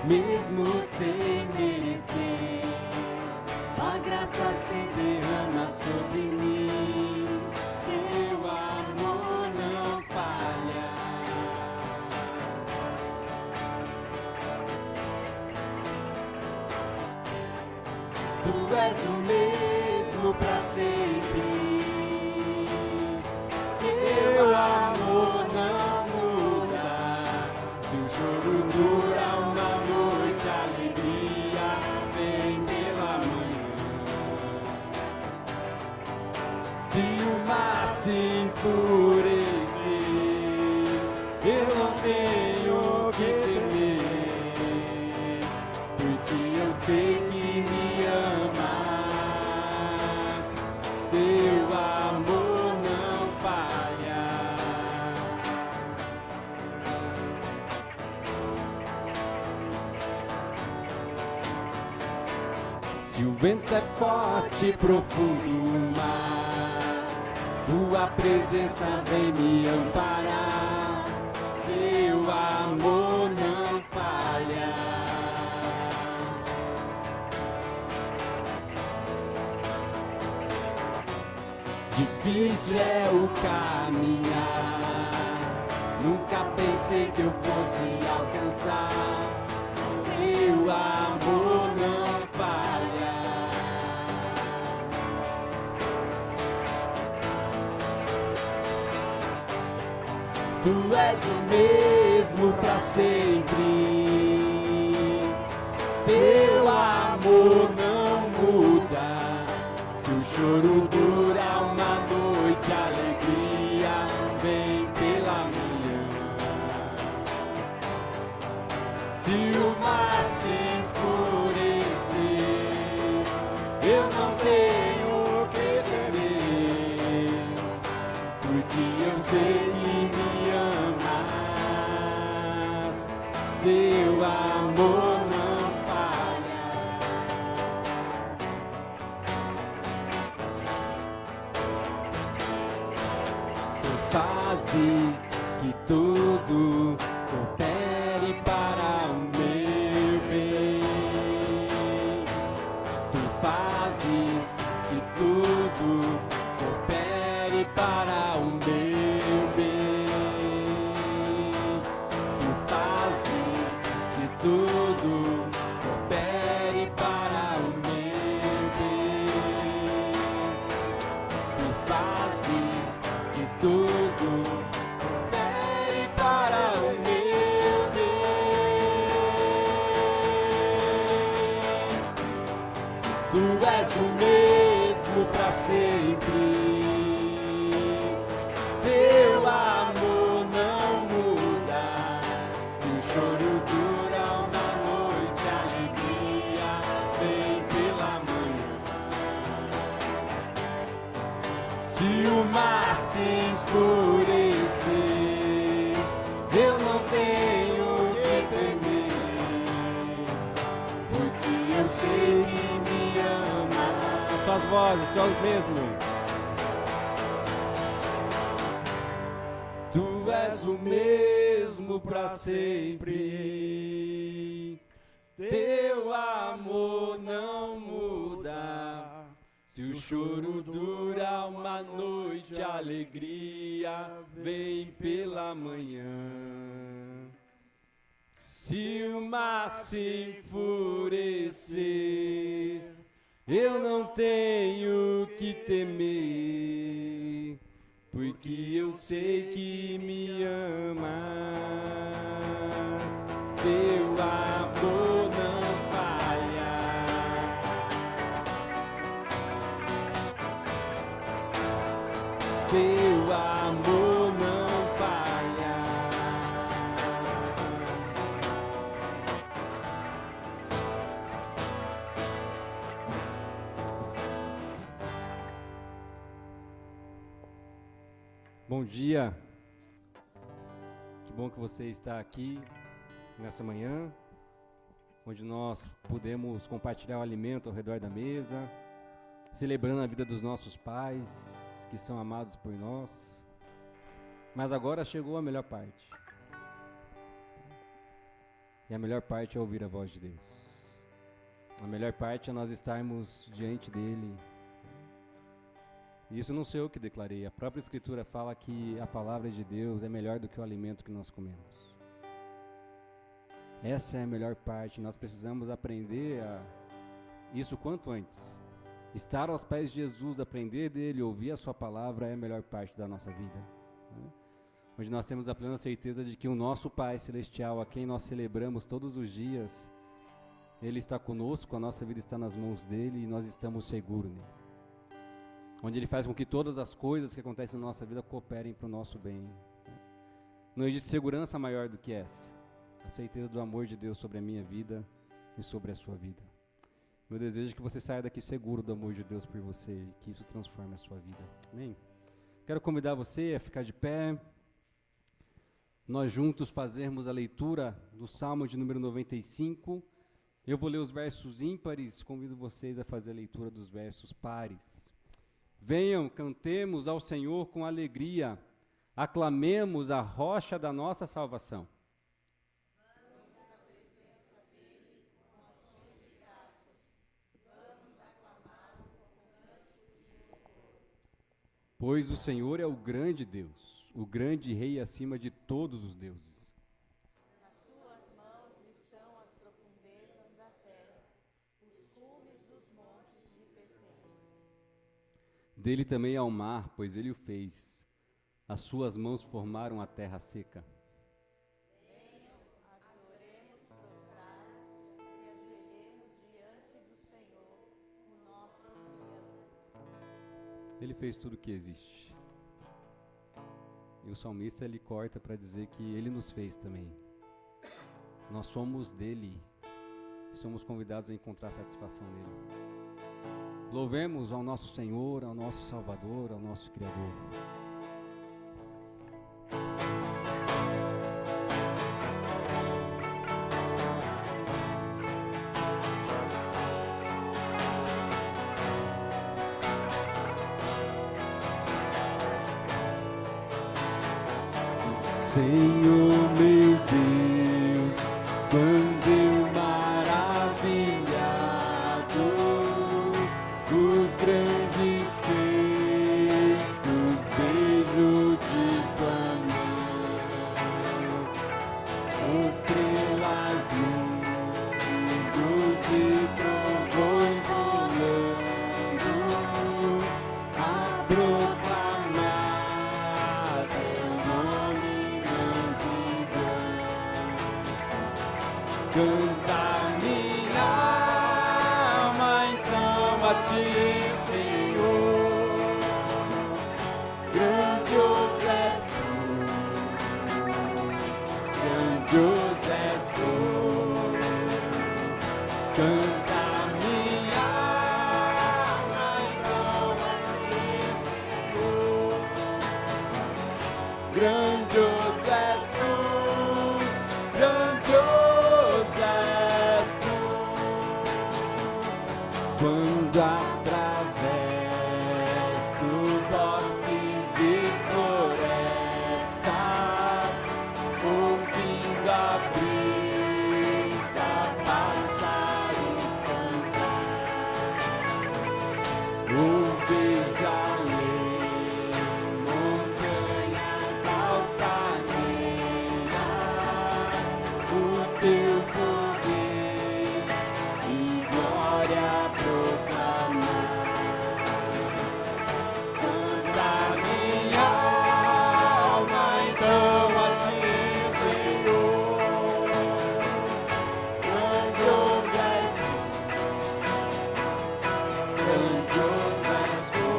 mesmo sem merecer. A graça se derrama sobre mim, teu amor não falha. Tu és o mesmo pra sempre, teu amor não muda. Se o choro dura uma noite, a alegria vem pela manhã. Se o mar se enfurecer, eu não tenho que temer, porque eu sei que me amas, teu amor não falha. Se o vento é forte e profundo o mar, tua presença vem me amparar, teu amor não falha. Difícil é o caminhar, nunca pensei que eu fosse alcançar, teu amor não falha. Tu és o mesmo pra sempre, teu amor não muda. Se o choro dura uma noite, a alegria vem pela manhã. Se o mar se enfurecer, eu não tenho que temer, porque eu sei que me amas, teu amor não falha. Tu fazes que tudo coopere para o meu bem. Tu fazes que tudo coopere para o meu bem. Tu fazes que tudo coopere para o meu bem. Tu fazes que tudo coopere para o meu bem. Tu és o mesmo pra sempre, teu amor não muda. Se o choro dura uma noite, a alegria vem pela manhã. Se o mar se escurecer, eu não tenho que temer, porque eu sei que me ama. Suas vozes, todos mesmo. Tu és o mesmo pra sempre, teu amor não muda. Se o choro dura uma noite, a alegria vem pela manhã. Se o mar se enfurecer, eu não tenho que temer, porque eu sei que me amas, teu amor não falha. Teu amor não falha. Bom dia. Que bom que você está aqui nessa manhã, onde nós podemos compartilhar o alimento ao redor da mesa, celebrando a vida dos nossos pais, que são amados por nós. Mas agora chegou a melhor parte. E a melhor parte é ouvir a voz de Deus. A melhor parte é nós estarmos diante dele. E isso não sou eu que declarei. A própria Escritura fala que a palavra de Deus é melhor do que o alimento que nós comemos. Essa é a melhor parte. Nós precisamos aprender isso quanto antes. Estar aos pés de Jesus, aprender dele, ouvir a sua palavra é a melhor parte da nossa vida. Onde nós temos a plena certeza de que o nosso Pai Celestial, a quem nós celebramos todos os dias, Ele está conosco, a nossa vida está nas mãos dele e nós estamos seguros nele. Onde Ele faz com que todas as coisas que acontecem na nossa vida cooperem para o nosso bem. Não existe segurança maior do que essa. A certeza do amor de Deus sobre a minha vida e sobre a sua vida. Meu desejo é que você saia daqui seguro do amor de Deus por você e que isso transforme a sua vida. Amém? Quero convidar você a ficar de pé. Nós juntos fazermos a leitura do Salmo de número 95. Eu vou ler os versos ímpares, convido vocês a fazer a leitura dos versos pares. Venham, cantemos ao Senhor com alegria, aclamemos a rocha da nossa salvação. Pois o Senhor é o grande Deus, o grande Rei acima de todos os deuses. Nas suas mãos estão as profundezas da terra, os cumes dos montes lhe pertencem. Dele também é o mar, pois ele o fez. As suas mãos formaram a terra seca. Venham, adoremos, prostrarmos e ajoelhemos diante do Senhor, o nosso Criador. Ele fez tudo o que existe. E o salmista ele corta para dizer que ele nos fez também. Nós somos dele. Somos convidados a encontrar satisfação nele. Louvemos ao nosso Senhor, ao nosso Salvador, ao nosso Criador. Senhor meu Deus, quando eu maravilhado os grandes feitos vejo de tua mão, estrelas mundos e trovões rolando a proclamar teu nome grande e grande. Canta minha alma então a ti, Senhor. Grandioso és tu, grandioso és tu. Canta minha alma então a ti, Senhor. Grandioso és tu, grandioso és tu. Quando atravesso bosques e florestas, ouvindo a brisa, pássaros cantar, ouveja além, montanhas altaneras, o teu poder e glória proclamar. Canta minha alma então a ti, Senhor. Grandioso és tu, grandioso és tu.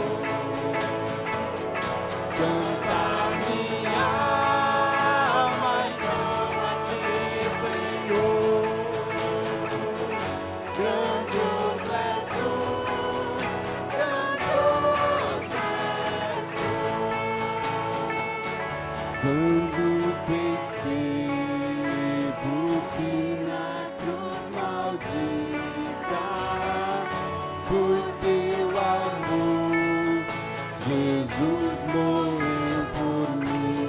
Canta minha alma então a ti, Senhor. Grandioso és tu, grandioso és tu. Quando percebo que na cruz maldita, por teu amor, Jesus morreu por mim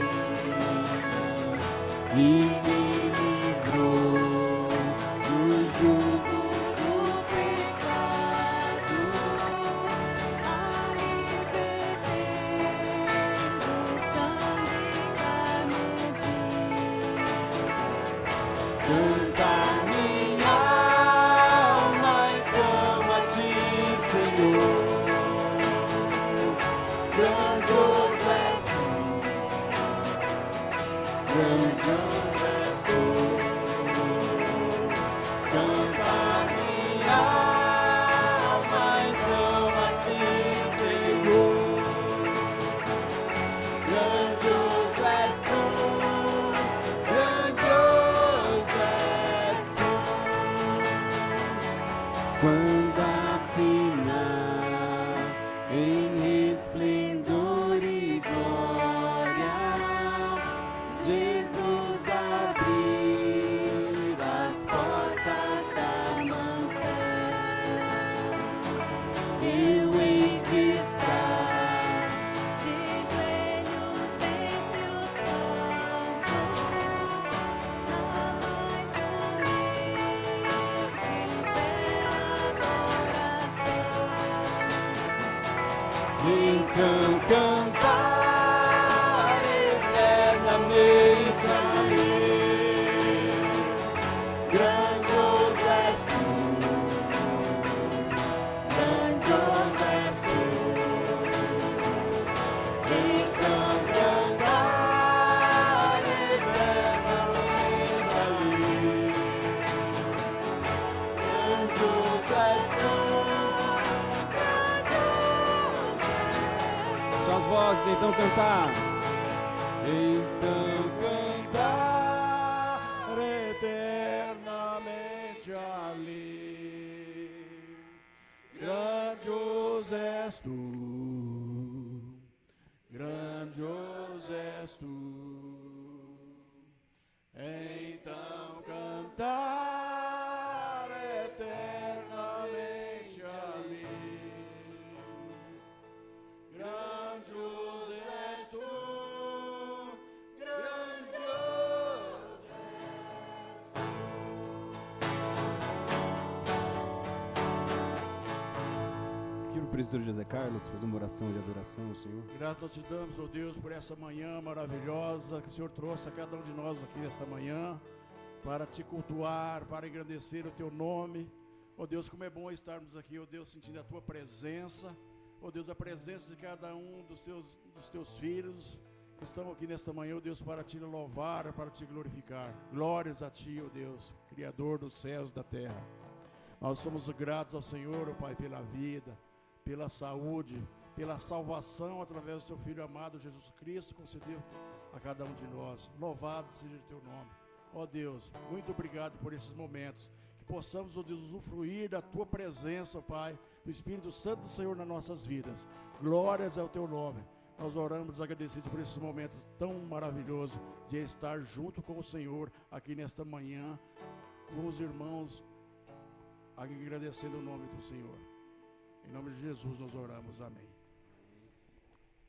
e me livrou eu hei de estar de joelhos entre os santos, na mais humilde adoração. Então cantar eternamente ali. Grandioso és tu, grandioso és tu. Então cantar eternamente ali. Grandioso és tu. Suas vozes, então cantar. Então cantar eternamente ali. Grandioso és tu, grandioso és tu. Então cantar eternamente ali. Grandioso és tu, grandioso és tu. Pediu o presbítero José Carlos fazer uma oração de adoração ao Senhor. Graças nós te damos, ó Deus, por essa manhã maravilhosa que o Senhor trouxe a cada um de nós aqui nesta manhã, para te cultuar, para engrandecer o teu nome. Ó Deus, como é bom estarmos aqui, ó Deus, sentindo a tua presença. Ó Deus, a presença de cada um dos teus filhos que estão aqui nesta manhã, ó Deus, para te louvar, para te glorificar. Glórias a ti, ó Deus, Criador dos céus e da terra. Nós somos gratos ao Senhor, ó Pai, pela vida, pela saúde, pela salvação através do teu Filho amado Jesus Cristo, concedeu a cada um de nós. Louvado seja o teu nome. Ó Deus, muito obrigado por esses momentos, que possamos, ó Deus, usufruir da tua presença, ó Pai, do Espírito Santo do Senhor nas nossas vidas. Glórias ao teu nome. Nós oramos agradecidos por esses momentos tão maravilhosos de estar junto com o Senhor aqui nesta manhã, com os irmãos, agradecendo o nome do Senhor. Em nome de Jesus nós oramos, amém.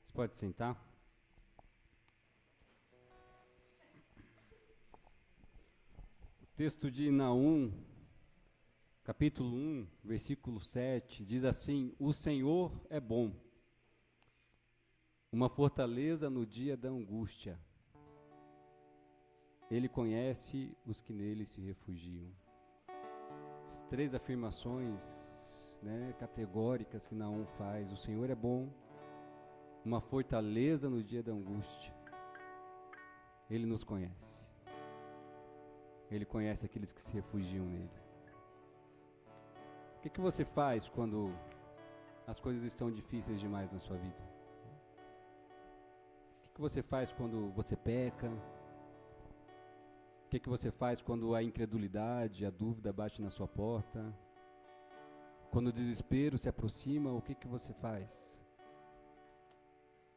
Você pode sentar? O texto de Naum, capítulo 1, versículo 7, diz assim: o Senhor é bom, uma fortaleza no dia da angústia. Ele conhece os que nele se refugiam. As três afirmações, categóricas que Naum faz. O Senhor é bom, uma fortaleza no dia da angústia. Ele nos conhece. Ele conhece aqueles que se refugiam nele. O que você faz quando as coisas estão difíceis demais na sua vida? O que você faz quando você peca? O que você faz quando a incredulidade, a dúvida bate na sua porta? Quando o desespero se aproxima, o que você faz?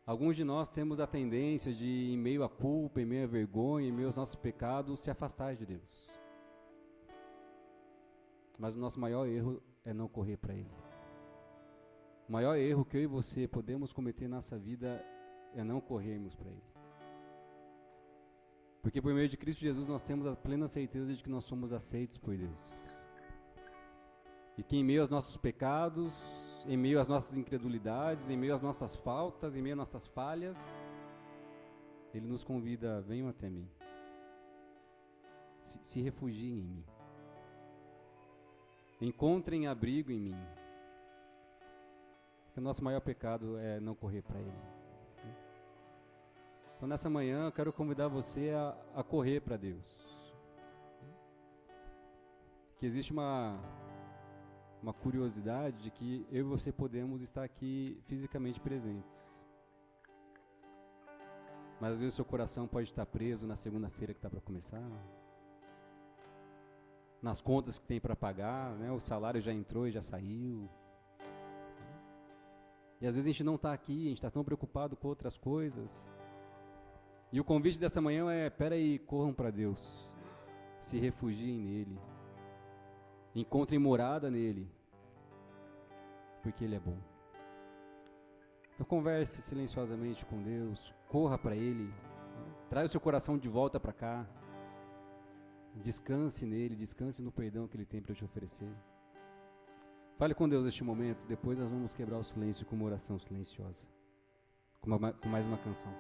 Alguns de nós temos a tendência de, em meio à culpa, em meio à vergonha, em meio aos nossos pecados, se afastar de Deus. Mas o nosso maior erro é não correr para Ele. O maior erro que eu e você podemos cometer nessa vida é não corrermos para Ele. Porque por meio de Cristo Jesus nós temos a plena certeza de que nós somos aceitos por Deus. E que em meio aos nossos pecados, em meio às nossas incredulidades, em meio às nossas faltas, em meio às nossas falhas, Ele nos convida: venham até mim. Se refugiem em mim. Encontrem abrigo em mim. Porque o nosso maior pecado é não correr para Ele. Então nessa manhã eu quero convidar você a correr para Deus. Que existe uma curiosidade de que eu e você podemos estar aqui fisicamente presentes. Mas às vezes o seu coração pode estar preso na segunda-feira que está para começar, nas contas que tem para pagar, o salário já entrou e já saiu. E às vezes a gente não está aqui, a gente está tão preocupado com outras coisas. E o convite dessa manhã é: peraí, corram para Deus, se refugiem nele, encontrem morada nele, porque Ele é bom. Então converse silenciosamente com Deus, corra para Ele, né? Traga o seu coração de volta para cá, descanse nele, descanse no perdão que Ele tem para te oferecer. Fale com Deus neste momento, depois nós vamos quebrar o silêncio com uma oração silenciosa, com mais uma canção.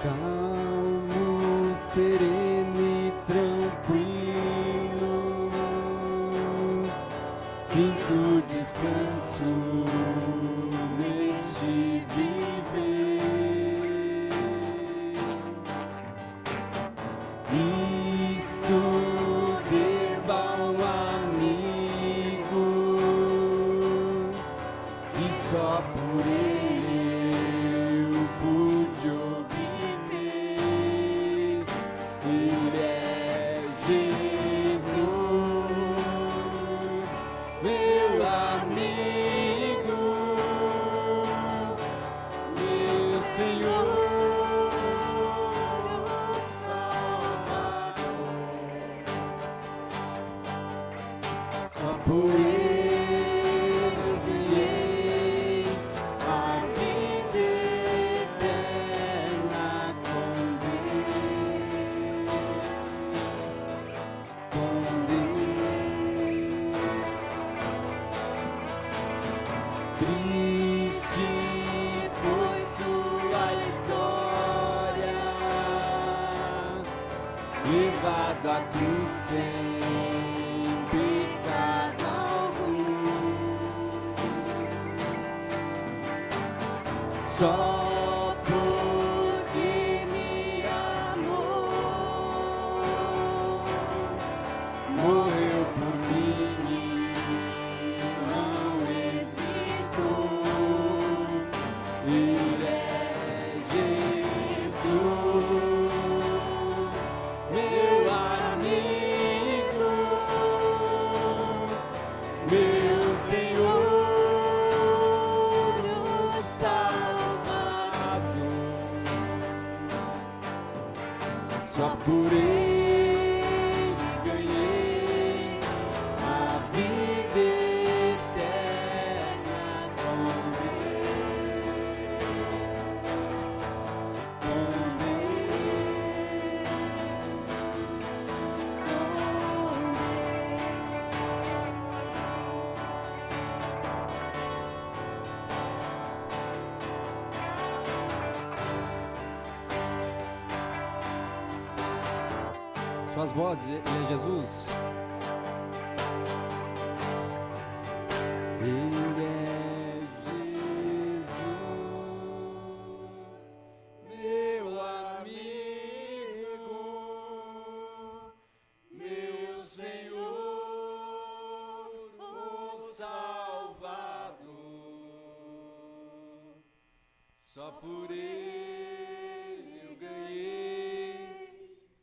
Calmo, sereno e tranquilo, sinto descanso neste viver. Isto deva ao amigo e só por ele eu pude obter. Ele é Jesus, meu amigo, meu Senhor, Salvador. Só por ele ganhei a vida eterna com Deus. Triste foi sua história, levado à cruz sem pecado algum. Só porque me amou, morreu por mim e não hesitou. Ele é Jesus, meu amigo, meu Senhor, o Salvador. Só por ele ganhei a vida eterna com Deus, com Deus. Suas vozes, ele é Jesus. Ele é Jesus, meu amigo, meu Senhor, o Salvador. Só por ele eu ganhei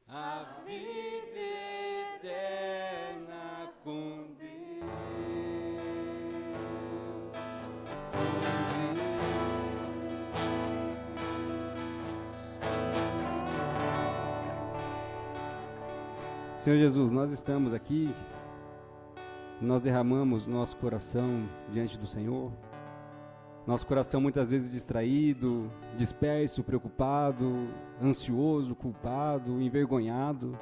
a vida eterna com Deus. Senhor Jesus, nós estamos aqui nós derramamos nosso coração diante do Senhor. Nosso coração muitas vezes distraído, disperso, preocupado, ansioso, culpado, envergonhado.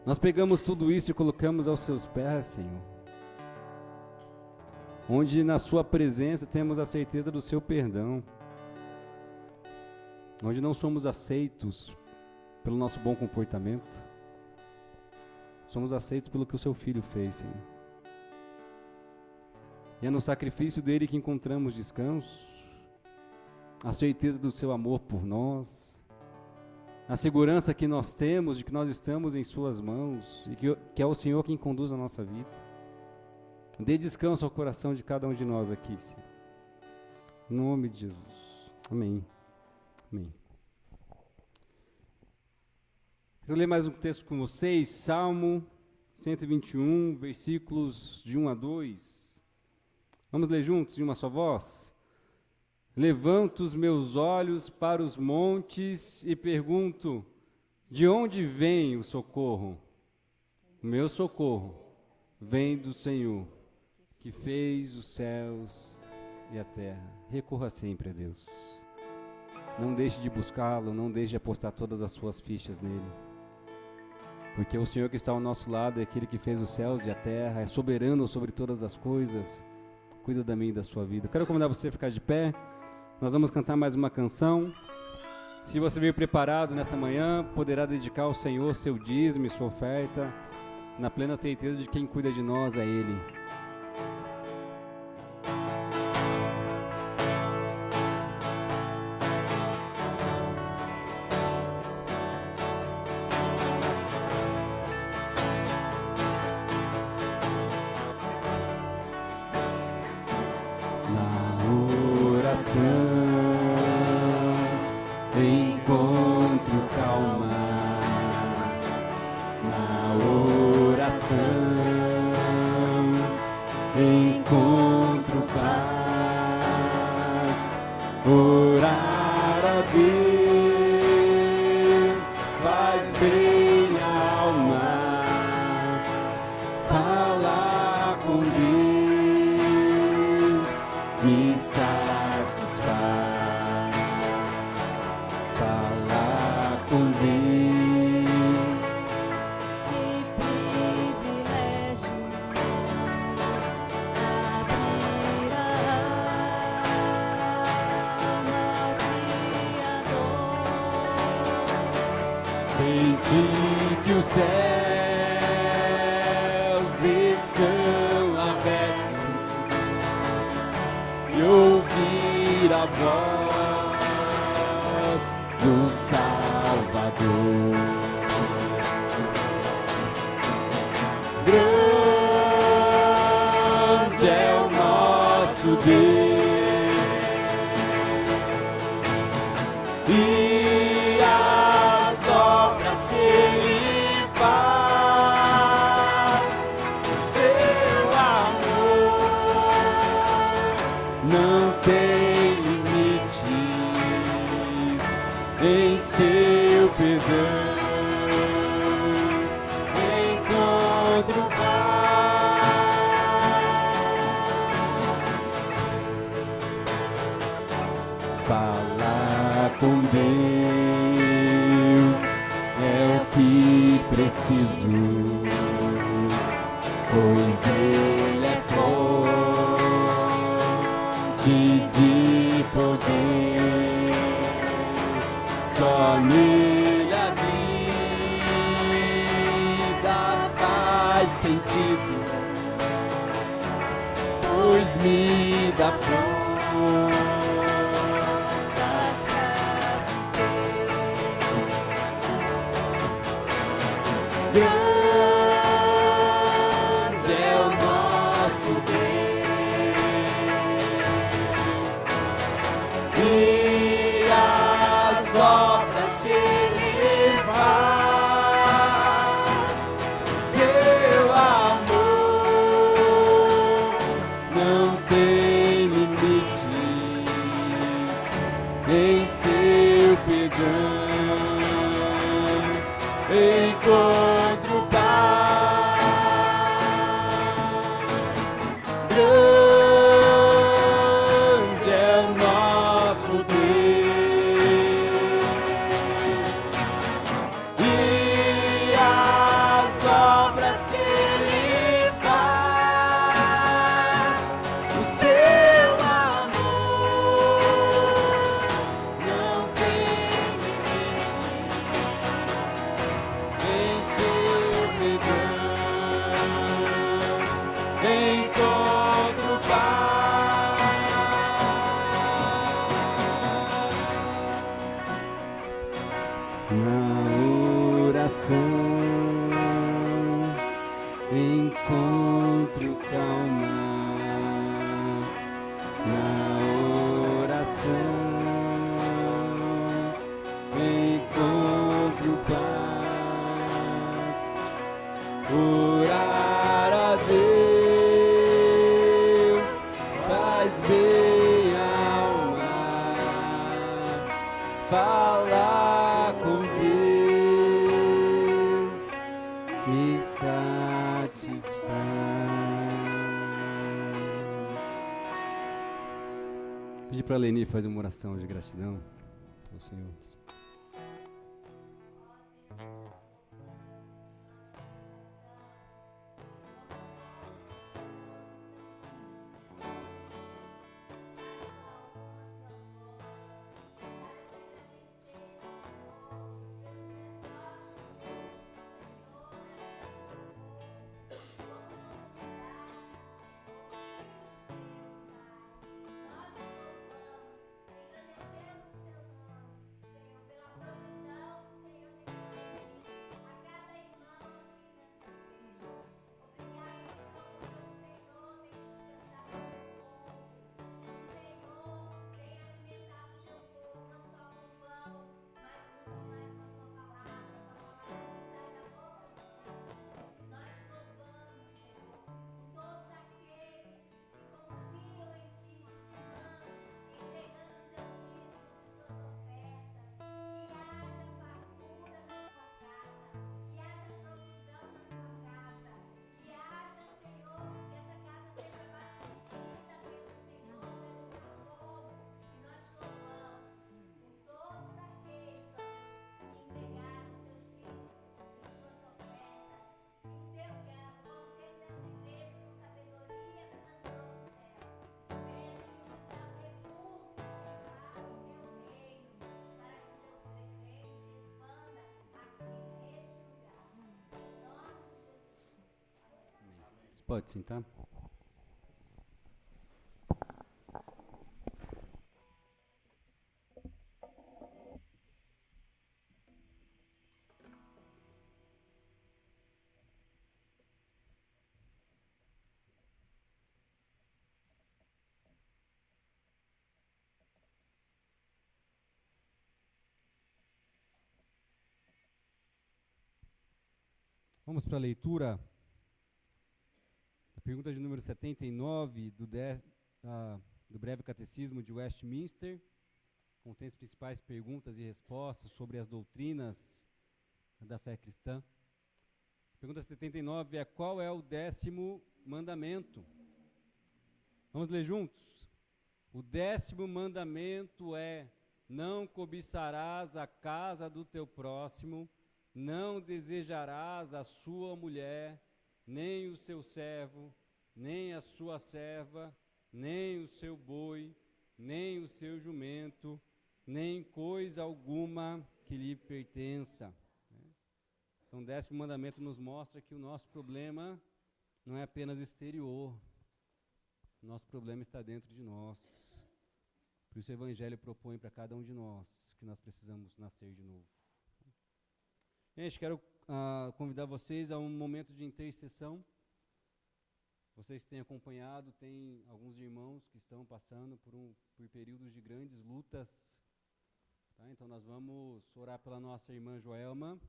Nós pegamos tudo isso e colocamos aos seus pés, Senhor. Onde na sua presença temos a certeza do seu perdão. Onde não somos aceitos pelo nosso bom comportamento. Somos aceitos pelo que o seu Filho fez, Senhor. E é no sacrifício dele que encontramos descanso, a certeza do seu amor por nós, a segurança que nós temos de que nós estamos em suas mãos e que é o Senhor quem conduz a nossa vida. Dê descanso ao coração de cada um de nós aqui, Senhor. Em nome de Jesus. Amém. Amém. Eu ler mais um texto com vocês, Salmo 121, versículos de 1 a 2. Vamos ler juntos, em uma só voz? Levanto os meus olhos para os montes e pergunto, de onde vem o socorro? O meu socorro vem do Senhor, que fez os céus e a terra. Recorra sempre a Deus. Não deixe de buscá-lo, não deixe de apostar todas as suas fichas nele. Porque o Senhor que está ao nosso lado é aquele que fez os céus e a terra, é soberano sobre todas as coisas. Cuida da minha e da sua vida. Eu quero convidar você a ficar de pé. Nós vamos cantar mais uma canção. Se você veio preparado nessa manhã, poderá dedicar ao Senhor seu dízimo e sua oferta, na plena certeza de que quem cuida de nós é Ele. Encontro calma na oração, encontro paz, orar a Deus faz bem a alma, falar com Deus me satisfaz. Senti que os céus estão abertos e ouvir a voz do Salvador. Grande é o nosso Deus. Não tem limites em seu perdão. Encontro paz. Falar com Deus é o que preciso, pois Ele é de poder, só nele a vida faz sentido, pois me dá forças pra viver. Grande é o nosso Deus. E as obras que Ele faz, seu amor não tem limite obras que Ele faz. O seu amor não tem limite. Venceu o pecado, encontro paz. Na oração encontro calma. Na oração encontro paz. Orar a Deus faz bem à alma. Falar com Deus me satisfaz. Pedi para a Leni fazer uma oração de gratidão ao Senhor. Pode sentar. Vamos para a leitura da pergunta de número 79 do Breve Catecismo de Westminster. Contém as principais perguntas e respostas sobre as doutrinas da fé cristã. A pergunta 79 é: qual é o 10º mandamento? Vamos ler juntos? O 10º mandamento é: não cobiçarás a casa do teu próximo, não desejarás a sua mulher, nem o seu servo, nem a sua serva, nem o seu boi, nem o seu jumento, nem coisa alguma que lhe pertença. Então, o 10º mandamento nos mostra que o nosso problema não é apenas exterior, o nosso problema está dentro de nós. Por isso o Evangelho propõe para cada um de nós que nós precisamos nascer de novo. Gente, quero convidar vocês a um momento de intercessão. Vocês que têm acompanhado, tem alguns irmãos que estão passando por períodos de grandes lutas. Tá? Então nós vamos orar pela nossa irmã Joelma.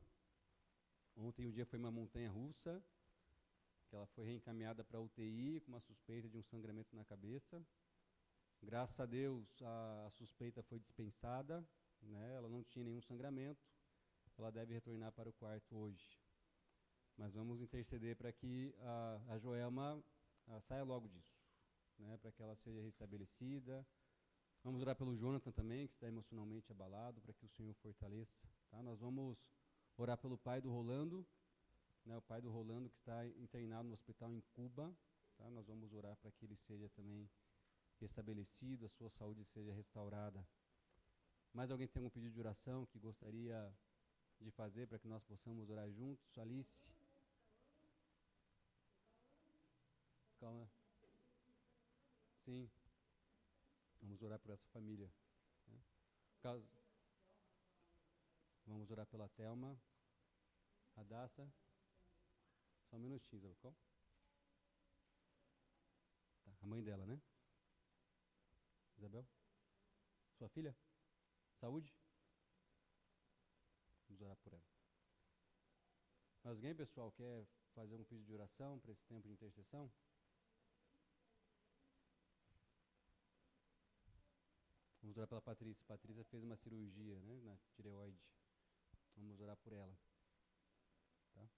Ontem o dia foi uma montanha-russa, que ela foi reencaminhada para a UTI com uma suspeita de um sangramento na cabeça. Graças a Deus a suspeita foi dispensada, né? Ela não tinha nenhum sangramento. Ela deve retornar para o quarto hoje. Mas vamos interceder para que a Joelma saia logo disso, né, para que ela seja restabelecida. Vamos orar pelo Jonathan também, que está emocionalmente abalado, para que o Senhor fortaleça. Tá? Nós vamos orar pelo pai do Rolando, né, o pai do Rolando, que está internado no hospital em Cuba. Tá? Nós vamos orar para que ele seja também restabelecido, a sua saúde seja restaurada. Mais alguém tem algum pedido de oração que gostaria de fazer para que nós possamos orar juntos? Alice? Calma. Sim. Vamos orar por essa família. Né? Vamos orar pela Thelma. Radassa. Só um minutinho, Isabel. Tá, a mãe dela, né? Isabel? Sua filha? Saúde? Vamos orar por ela. Mas alguém, pessoal, quer fazer um pedido de oração para esse tempo de intercessão? Vamos orar pela Patrícia. Patrícia fez uma cirurgia, né, na tireoide. Vamos orar por ela. Tá?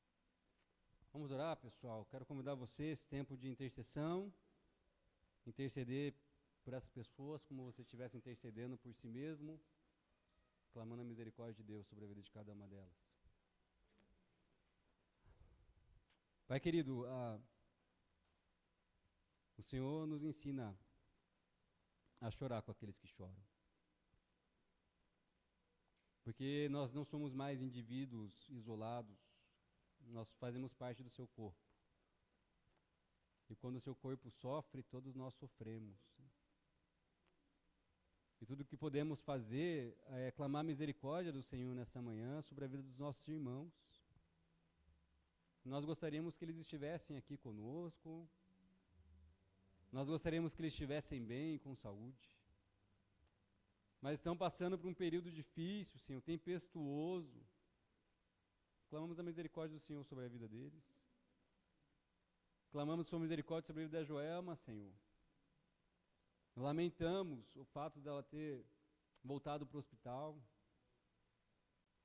Vamos orar, pessoal. Quero convidar vocês, esse tempo de intercessão, interceder por essas pessoas como você estivesse intercedendo por si mesmo, clamando a misericórdia de Deus sobre a vida de cada uma delas. Pai querido, o Senhor nos ensina a chorar com aqueles que choram. Porque nós não somos mais indivíduos isolados, nós fazemos parte do seu corpo. E quando o seu corpo sofre, todos nós sofremos. E tudo o que podemos fazer é clamar a misericórdia do Senhor nessa manhã sobre a vida dos nossos irmãos. Nós gostaríamos que eles estivessem aqui conosco. Nós gostaríamos que eles estivessem bem, com saúde. Mas estão passando por um período difícil, Senhor, tempestuoso. Clamamos a misericórdia do Senhor sobre a vida deles. Clamamos sua misericórdia sobre a vida da Joelma, Senhor. Lamentamos o fato dela ter voltado para o hospital.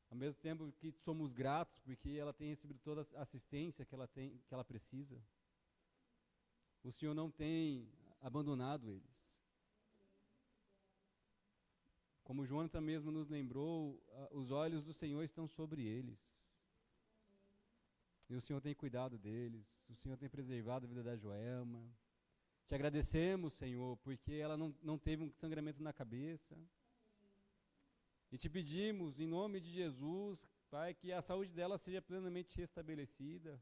Ao mesmo tempo que somos gratos porque ela tem recebido toda a assistência que ela precisa. O Senhor não tem abandonado eles. Como o Jonathan mesmo nos lembrou, os olhos do Senhor estão sobre eles. E o Senhor tem cuidado deles. O Senhor tem preservado a vida da Joelma. Te agradecemos, Senhor, porque ela não teve um sangramento na cabeça. E te pedimos, em nome de Jesus, Pai, que a saúde dela seja plenamente restabelecida.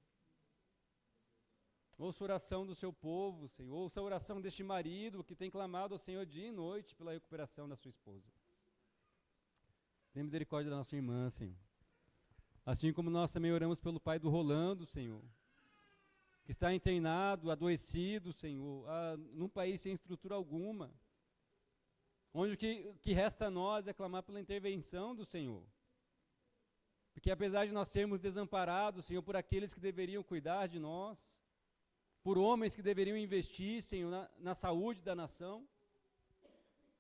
Ouça a oração do seu povo, Senhor. Ouça a oração deste marido que tem clamado ao Senhor dia e noite pela recuperação da sua esposa. Tenha misericórdia da nossa irmã, Senhor. Assim como nós também oramos pelo pai do Rolando, Senhor, que está internado, adoecido, Senhor, num país sem estrutura alguma, onde o que resta a nós é clamar pela intervenção do Senhor. Porque apesar de nós sermos desamparados, Senhor, por aqueles que deveriam cuidar de nós, por homens que deveriam investir, Senhor, na saúde da nação,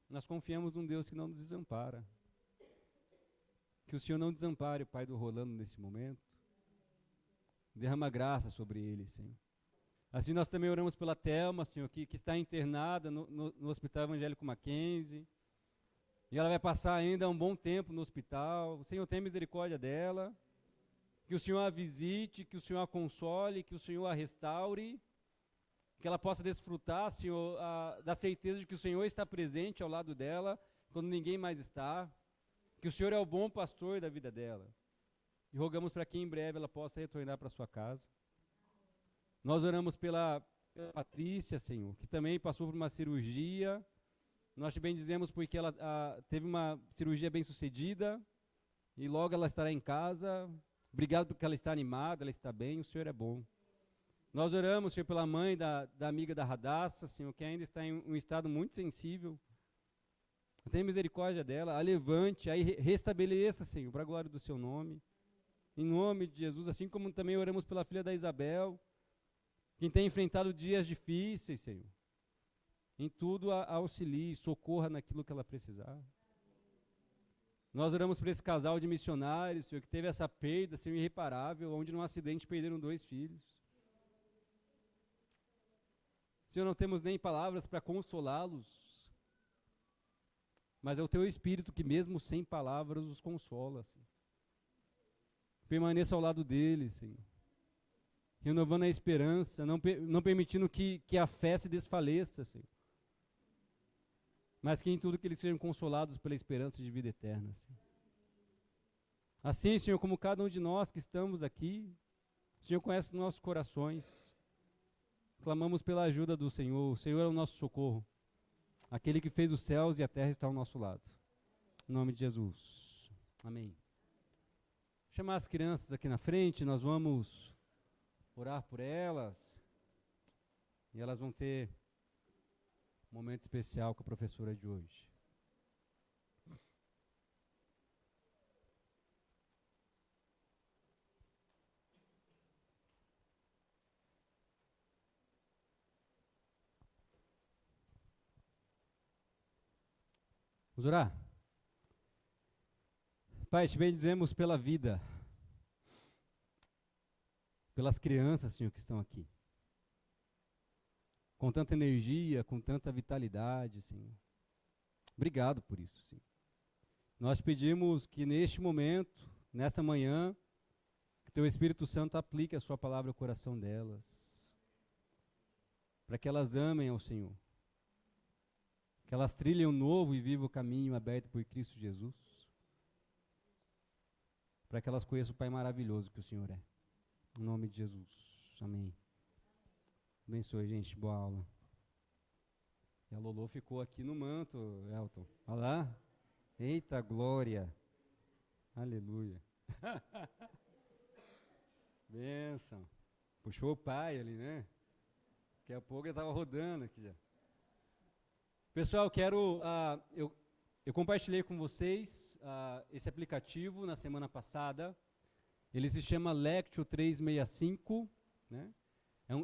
nós confiamos num Deus que não nos desampara. Que o Senhor não desampare o pai do Rolando nesse momento. Derrama graça sobre ele, Senhor. Assim nós também oramos pela Thelma, Senhor, que está internada no Hospital Evangélico Mackenzie. E ela vai passar ainda um bom tempo no hospital. O Senhor tem misericórdia dela. Que o Senhor a visite, que o Senhor a console, que o Senhor a restaure. Que ela possa desfrutar, Senhor, da certeza de que o Senhor está presente ao lado dela, quando ninguém mais está. Que o Senhor é o bom pastor da vida dela. E rogamos para que em breve ela possa retornar para sua casa. Nós oramos pela Patrícia, Senhor, que também passou por uma cirurgia. Nós te bendizemos porque ela teve uma cirurgia bem sucedida. E logo ela estará em casa. Obrigado porque ela está animada, ela está bem, o Senhor é bom. Nós oramos, Senhor, pela mãe da amiga da Radassa, Senhor, que ainda está em um estado muito sensível. Tenha misericórdia dela, a levante, aí restabeleça, Senhor, para a glória do seu nome. Em nome de Jesus, assim como também oramos pela filha da Isabel, quem tem enfrentado dias difíceis, Senhor. Em tudo auxilie, socorra naquilo que ela precisar. Nós oramos por esse casal de missionários, Senhor, que teve essa perda, Senhor, irreparável, onde num acidente perderam 2 filhos. Senhor, não temos nem palavras para consolá-los, mas é o Teu Espírito que mesmo sem palavras os consola, Senhor. Permaneça ao lado deles, Senhor. renovando a esperança, não permitindo que a fé se desfaleça, Senhor. Mas que em tudo que eles sejam consolados pela esperança de vida eterna, Senhor. Assim, Senhor, como cada um de nós que estamos aqui, o Senhor conhece os nossos corações. Clamamos pela ajuda do Senhor. O Senhor é o nosso socorro. Aquele que fez os céus e a terra está ao nosso lado. Em nome de Jesus. Amém. Vou chamar as crianças aqui na frente, nós vamos orar por elas. E elas vão ter um momento especial com a professora de hoje. Vamos orar? Pai, te bendizemos pela vida, pelas crianças, Senhor, que estão aqui. Com tanta energia, com tanta vitalidade, Senhor. Obrigado por isso, Senhor. Nós pedimos que neste momento, nesta manhã, que Teu Espírito Santo aplique a Sua palavra ao coração delas, para que elas amem ao Senhor. Que elas trilhem um novo e vivo caminho aberto por Cristo Jesus. Para que elas conheçam o Pai maravilhoso que o Senhor é. Em nome de Jesus. Amém. Abençoe, gente. Boa aula. E a Lolo ficou aqui no manto, Elton. Olha lá. Eita glória. Aleluia. Bênção. Puxou o pai ali, né? Daqui a pouco ele estava rodando aqui já. Pessoal, eu compartilhei com vocês esse aplicativo na semana passada. Ele se chama Lectio 365, né?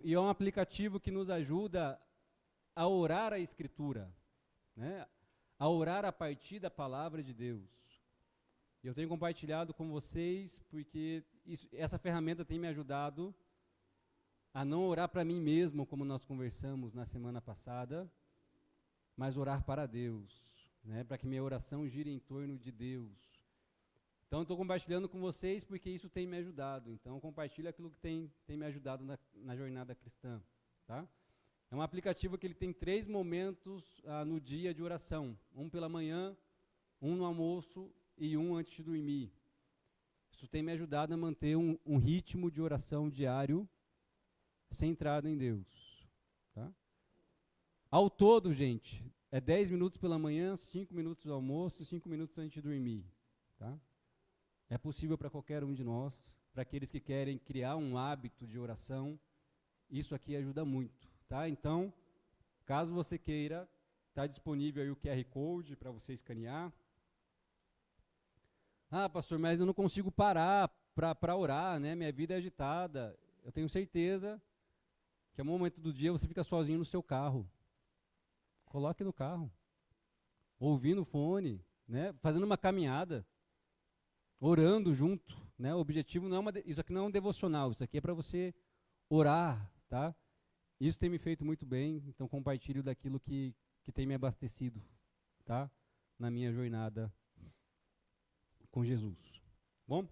E é um aplicativo que nos ajuda a orar a Escritura, né? A orar a partir da palavra de Deus. Eu tenho compartilhado com vocês porque essa ferramenta tem me ajudado a não orar para mim mesmo, como nós conversamos na semana passada, mas orar para Deus, né, para que minha oração gire em torno de Deus. Então, estou compartilhando com vocês porque isso tem me ajudado. Então, compartilho aquilo que tem me ajudado na jornada cristã. Tá? É um aplicativo que ele tem 3 momentos no dia de oração. Um pela manhã, um no almoço e um antes de dormir. Isso tem me ajudado a manter um ritmo de oração diário centrado em Deus. Tá? Ao todo, gente, é 10 minutos pela manhã, 5 minutos no almoço e 5 minutos antes de dormir. Tá? É possível para qualquer um de nós, para aqueles que querem criar um hábito de oração, isso aqui ajuda muito. Tá? Então, caso você queira, está disponível aí o QR Code para você escanear. Ah, pastor, mas eu não consigo parar para orar, né? Minha vida é agitada. Eu tenho certeza que no momento do dia você fica sozinho no seu carro. Coloque no carro, ouvindo o fone, né? Fazendo uma caminhada, orando junto. Né? O objetivo não é isso aqui não é um devocional, isso aqui é para você orar. Tá? Isso tem me feito muito bem, então compartilho daquilo que tem me abastecido, tá? Na minha jornada com Jesus. Bom?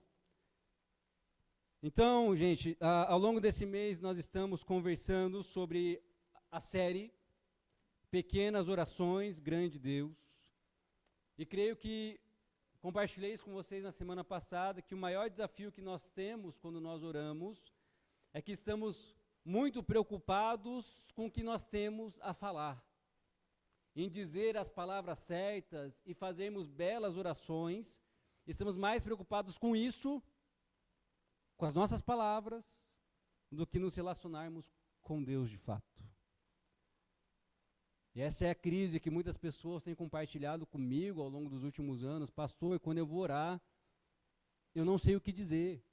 Então, gente, ao longo desse mês nós estamos conversando sobre a série Pequenas Orações, Grande Deus. E creio que compartilhei isso com vocês na semana passada, que o maior desafio que nós temos quando nós oramos é que estamos muito preocupados com o que nós temos a falar, em dizer as palavras certas e fazermos belas orações. Estamos mais preocupados com isso, com as nossas palavras, do que nos relacionarmos com Deus de fato. E essa é a crise que muitas pessoas têm compartilhado comigo ao longo dos últimos anos. Pastor, quando eu vou orar, eu não sei o que dizer.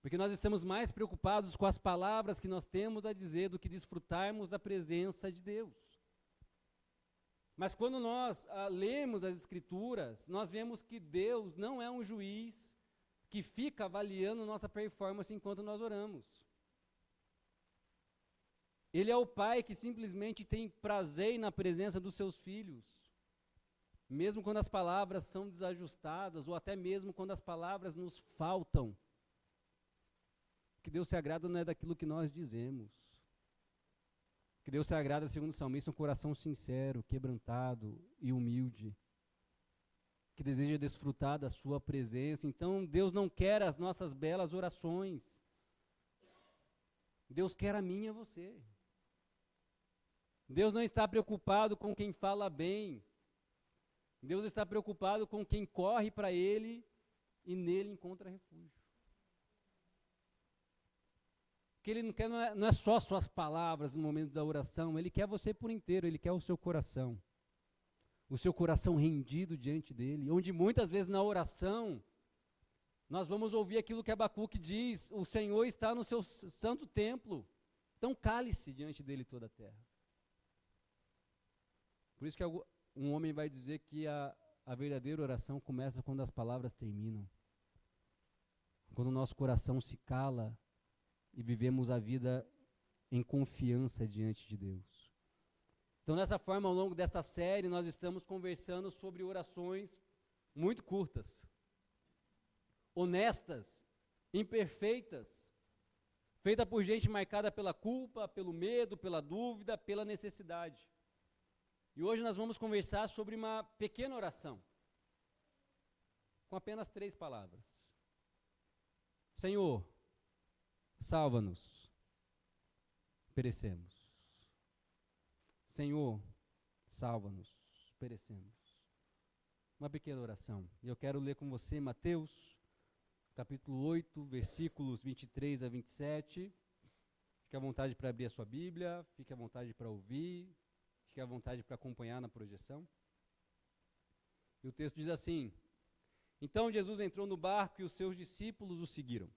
Porque nós estamos mais preocupados com as palavras que nós temos a dizer do que desfrutarmos da presença de Deus. Mas quando nós lemos as Escrituras, nós vemos que Deus não é um juiz que fica avaliando nossa performance enquanto nós oramos. Ele é o Pai que simplesmente tem prazer na presença dos seus filhos, mesmo quando as palavras são desajustadas, ou até mesmo quando as palavras nos faltam. que Deus se agrada não é daquilo que nós dizemos. Que Deus se agrada, segundo o salmista, um coração sincero, quebrantado e humilde, que deseja desfrutar da sua presença. Então, Deus não quer as nossas belas orações. Deus quer a minha e a você. Deus não está preocupado com quem fala bem. Deus está preocupado com quem corre para Ele e nele encontra refúgio. O que Ele não quer não é só suas palavras no momento da oração, Ele quer você por inteiro, Ele quer o seu coração. O seu coração rendido diante dEle, onde muitas vezes na oração, nós vamos ouvir aquilo que Abacuque diz, o Senhor está no seu santo templo, então cale-se diante dEle toda a terra. Por isso que um homem vai dizer que a verdadeira oração começa quando as palavras terminam. Quando o nosso coração se cala e vivemos a vida em confiança diante de Deus. Então, dessa forma, ao longo desta série, nós estamos conversando sobre orações muito curtas, honestas, imperfeitas, feitas por gente marcada pela culpa, pelo medo, pela dúvida, pela necessidade. E hoje nós vamos conversar sobre uma pequena oração, com apenas 3 palavras. Senhor, salva-nos, perecemos. Senhor, salva-nos, perecemos. Uma pequena oração. E eu quero ler com você Mateus, capítulo 8, versículos 23 a 27. Fique à vontade para abrir a sua Bíblia, fique à vontade para ouvir, fique à vontade para acompanhar na projeção. E o texto diz assim: Então Jesus entrou no barco e os seus discípulos o seguiram.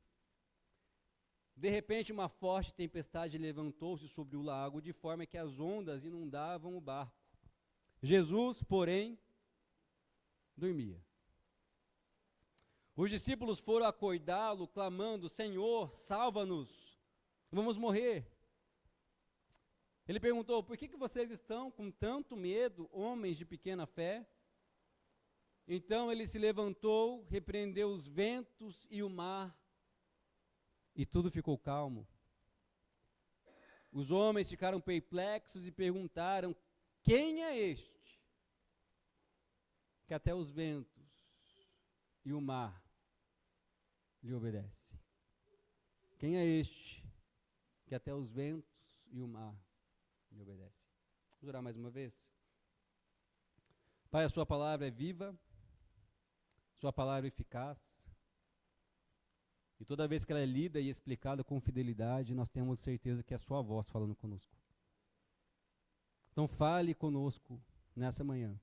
De repente, uma forte tempestade levantou-se sobre o lago, de forma que as ondas inundavam o barco. Jesus, porém, dormia. Os discípulos foram acordá-lo, clamando: Senhor, salva-nos, vamos morrer. Ele perguntou: por que vocês estão com tanto medo, homens de pequena fé? Então ele se levantou, repreendeu os ventos e o mar, e tudo ficou calmo. Os homens ficaram perplexos e perguntaram: quem é este que até os ventos e o mar lhe obedecem? Quem é este que até os ventos e o mar lhe obedecem? Vamos orar mais uma vez? Pai, a sua palavra é viva, sua palavra é eficaz, e toda vez que ela é lida e explicada com fidelidade, nós temos certeza que é a sua voz falando conosco. Então fale conosco nessa manhã,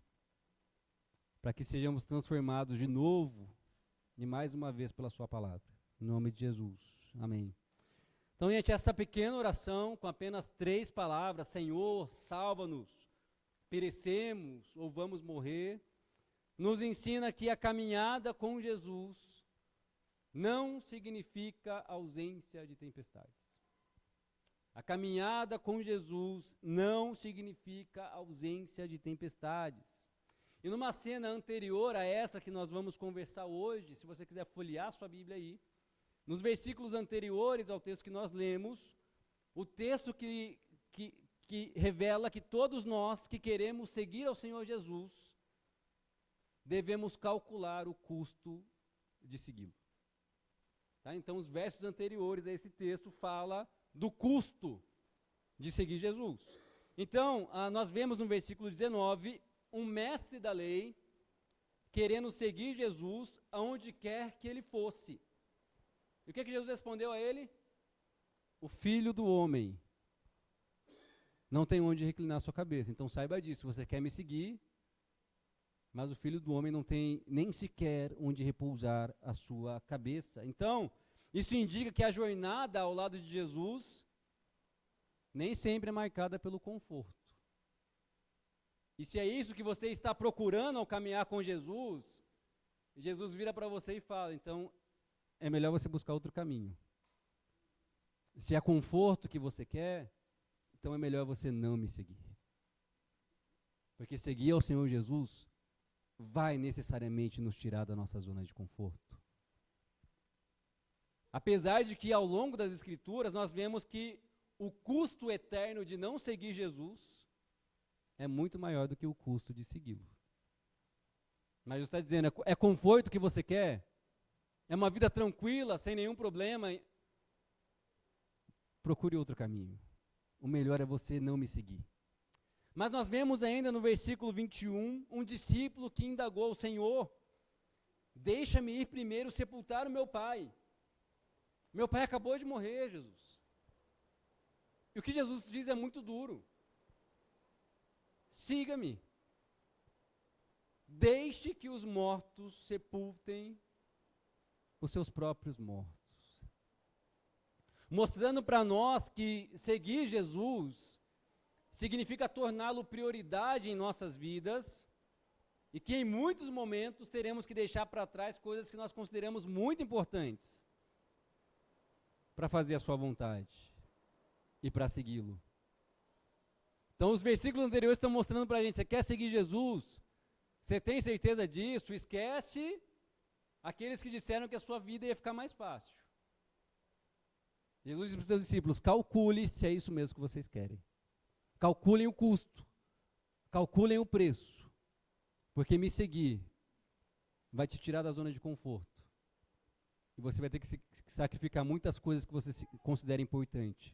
para que sejamos transformados de novo e mais uma vez pela sua palavra. Em nome de Jesus. Amém. Então, gente, essa pequena oração com apenas 3 palavras, Senhor, salva-nos, perecemos ou vamos morrer, nos ensina que a caminhada com Jesus não significa ausência de tempestades. A caminhada com Jesus não significa ausência de tempestades. E numa cena anterior a essa que nós vamos conversar hoje, se você quiser folhear sua Bíblia aí, nos versículos anteriores ao texto que nós lemos, o texto que revela que todos nós que queremos seguir ao Senhor Jesus, devemos calcular o custo de segui-lo. Tá? Então, os versos anteriores a esse texto fala do custo de seguir Jesus. Então, nós vemos no versículo 19, um mestre da lei querendo seguir Jesus aonde quer que ele fosse. E o que Jesus respondeu a ele? O Filho do Homem não tem onde reclinar sua cabeça. Então saiba disso, você quer me seguir, mas o Filho do Homem não tem nem sequer onde repousar a sua cabeça. Então, isso indica que a jornada ao lado de Jesus nem sempre é marcada pelo conforto. E se é isso que você está procurando ao caminhar com Jesus, Jesus vira para você e fala: então é melhor você buscar outro caminho. Se é conforto que você quer, então é melhor você não me seguir. Porque seguir ao Senhor Jesus vai necessariamente nos tirar da nossa zona de conforto. Apesar de que ao longo das Escrituras nós vemos que o custo eterno de não seguir Jesus é muito maior do que o custo de segui-lo. Mas Jesus está dizendo, é conforto que você quer? É uma vida tranquila, sem nenhum problema? Procure outro caminho. O melhor é você não me seguir. Mas nós vemos ainda no versículo 21, um discípulo que indagou o Senhor, deixa-me ir primeiro sepultar o meu pai. Meu pai acabou de morrer, Jesus. E o que Jesus diz é muito duro. Siga-me. Deixe que os mortos sepultem os seus próprios mortos. Mostrando para nós que seguir Jesus significa torná-lo prioridade em nossas vidas e que em muitos momentos teremos que deixar para trás coisas que nós consideramos muito importantes para fazer a sua vontade e para segui-lo. Então os versículos anteriores estão mostrando para a gente, você quer seguir Jesus? Você tem certeza disso? Esquece aqueles que disseram que a sua vida ia ficar mais fácil. Jesus disse para os seus discípulos, calcule se é isso mesmo que vocês querem. Calculem o custo. Calculem o preço. Porque me seguir vai te tirar da zona de conforto. E você vai ter que sacrificar muitas coisas que você considera importante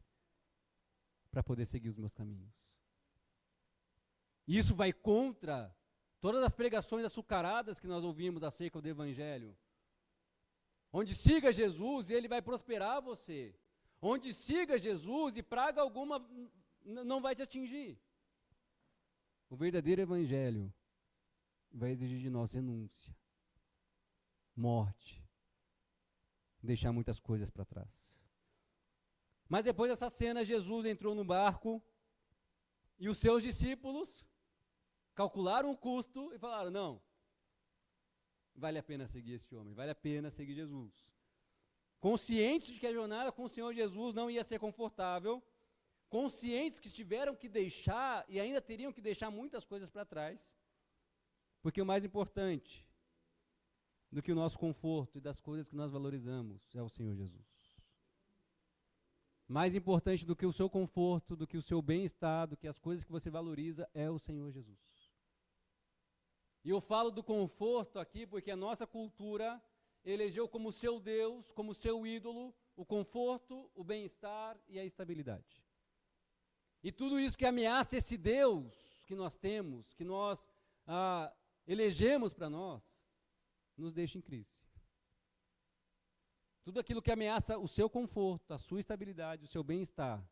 para poder seguir os meus caminhos. Isso vai contra todas as pregações açucaradas que nós ouvimos acerca do Evangelho. Onde siga Jesus e Ele vai prosperar você. Onde siga Jesus e praga alguma não vai te atingir. O verdadeiro Evangelho vai exigir de nós renúncia, morte, deixar muitas coisas para trás. Mas depois dessa cena, Jesus entrou no barco e os seus discípulos calcularam o custo e falaram, não, vale a pena seguir esse homem, vale a pena seguir Jesus. Conscientes de que a jornada com o Senhor Jesus não ia ser confortável, conscientes que tiveram que deixar e ainda teriam que deixar muitas coisas para trás, porque o mais importante do que o nosso conforto e das coisas que nós valorizamos é o Senhor Jesus. Mais importante do que o seu conforto, do que o seu bem-estar, do que as coisas que você valoriza é o Senhor Jesus. E eu falo do conforto aqui porque a nossa cultura elegeu como seu Deus, como seu ídolo, o conforto, o bem-estar e a estabilidade. E tudo isso que ameaça esse Deus que nós temos, que nós elegemos para nós, nos deixa em crise. Tudo aquilo que ameaça o seu conforto, a sua estabilidade, o seu bem-estar,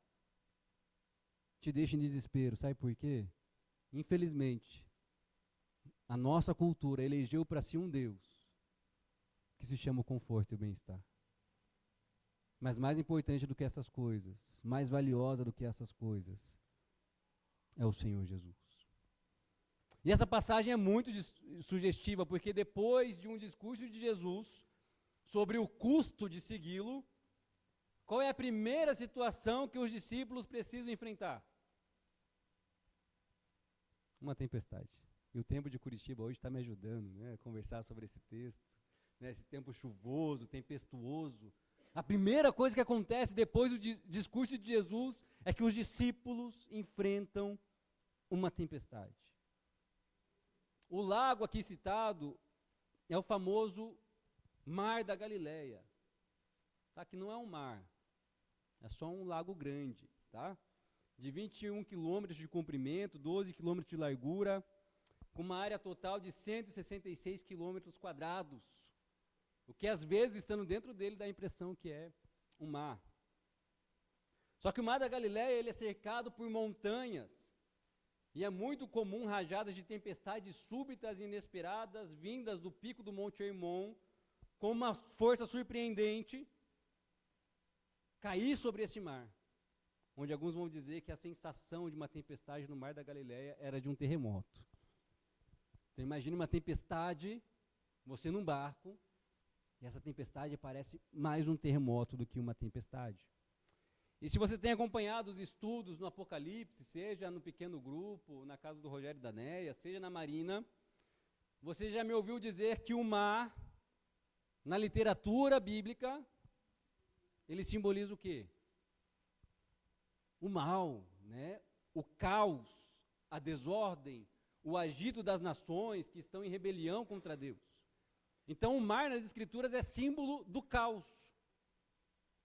te deixa em desespero. Sabe por quê? Infelizmente, a nossa cultura elegeu para si um Deus que se chama o conforto e o bem-estar. Mas mais importante do que essas coisas, mais valiosa do que essas coisas, é o Senhor Jesus. E essa passagem é muito sugestiva, porque depois de um discurso de Jesus sobre o custo de segui-lo, qual é a primeira situação que os discípulos precisam enfrentar? Uma tempestade. E o tempo de Curitiba hoje está me ajudando, né, a conversar sobre esse texto, né, esse tempo chuvoso, tempestuoso. A primeira coisa que acontece depois do discurso de Jesus é que os discípulos enfrentam uma tempestade. O lago aqui citado é o famoso Mar da Galileia. Tá? Que não é um mar, é só um lago grande, tá? De 21 quilômetros de comprimento, 12 quilômetros de largura, com uma área total de 166 quilômetros quadrados. O que às vezes, estando dentro dele, dá a impressão que é um mar. Só que o Mar da Galileia ele é cercado por montanhas. E é muito comum rajadas de tempestades súbitas e inesperadas, vindas do pico do Monte Hermon, com uma força surpreendente, cair sobre esse mar. Onde alguns vão dizer que a sensação de uma tempestade no Mar da Galileia era de um terremoto. Então imagine uma tempestade, você num barco, e essa tempestade parece mais um terremoto do que uma tempestade. E se você tem acompanhado os estudos no Apocalipse, seja no pequeno grupo, na casa do Rogério e da Neia, seja na Marina, você já me ouviu dizer que o mar, na literatura bíblica, ele simboliza o quê? O mal, né? O caos, a desordem, o agito das nações que estão em rebelião contra Deus. Então o mar nas Escrituras é símbolo do caos.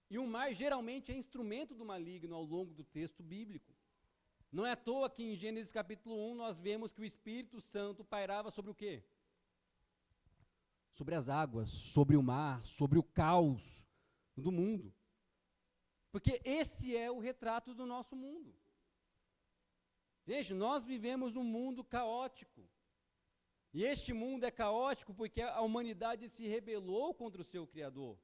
E o mar geralmente é instrumento do maligno ao longo do texto bíblico. Não é à toa que em Gênesis capítulo 1 nós vemos que o Espírito Santo pairava sobre o quê? Sobre as águas, sobre o mar, sobre o caos do mundo. Porque esse é o retrato do nosso mundo. Gente, nós vivemos num mundo caótico. E este mundo é caótico porque a humanidade se rebelou contra o seu Criador.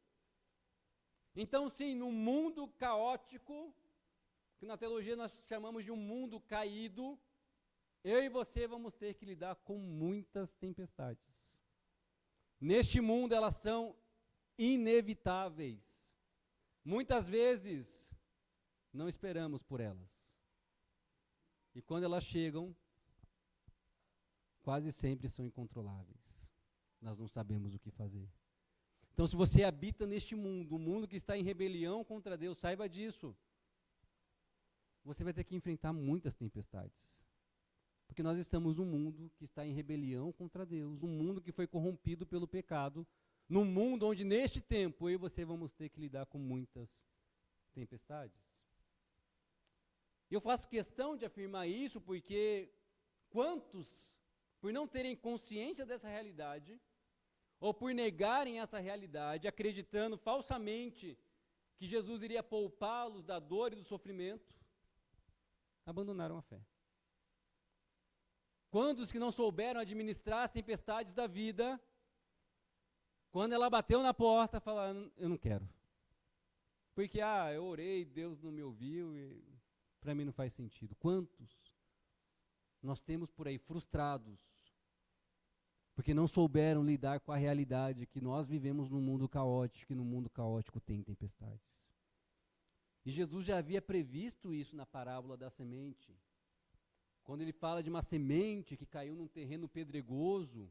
Então, sim, no mundo caótico, que na teologia nós chamamos de um mundo caído, eu e você vamos ter que lidar com muitas tempestades. Neste mundo elas são inevitáveis. Muitas vezes não esperamos por elas. E quando elas chegam, quase sempre são incontroláveis. Nós não sabemos o que fazer. Então, se você habita neste mundo, um mundo que está em rebelião contra Deus, saiba disso. Você vai ter que enfrentar muitas tempestades. Porque nós estamos num mundo que está em rebelião contra Deus, um mundo que foi corrompido pelo pecado, num mundo onde neste tempo eu e você vamos ter que lidar com muitas tempestades. E eu faço questão de afirmar isso porque quantos, por não terem consciência dessa realidade, ou por negarem essa realidade, acreditando falsamente que Jesus iria poupá-los da dor e do sofrimento, abandonaram a fé. Quantos que não souberam administrar as tempestades da vida, quando ela bateu na porta, falaram, eu não quero. Porque, eu orei, Deus não me ouviu, e para mim não faz sentido. Quantos nós temos por aí frustrados, porque não souberam lidar com a realidade que nós vivemos num mundo caótico, e no mundo caótico tem tempestades. E Jesus já havia previsto isso na parábola da semente. Quando ele fala de uma semente que caiu num terreno pedregoso,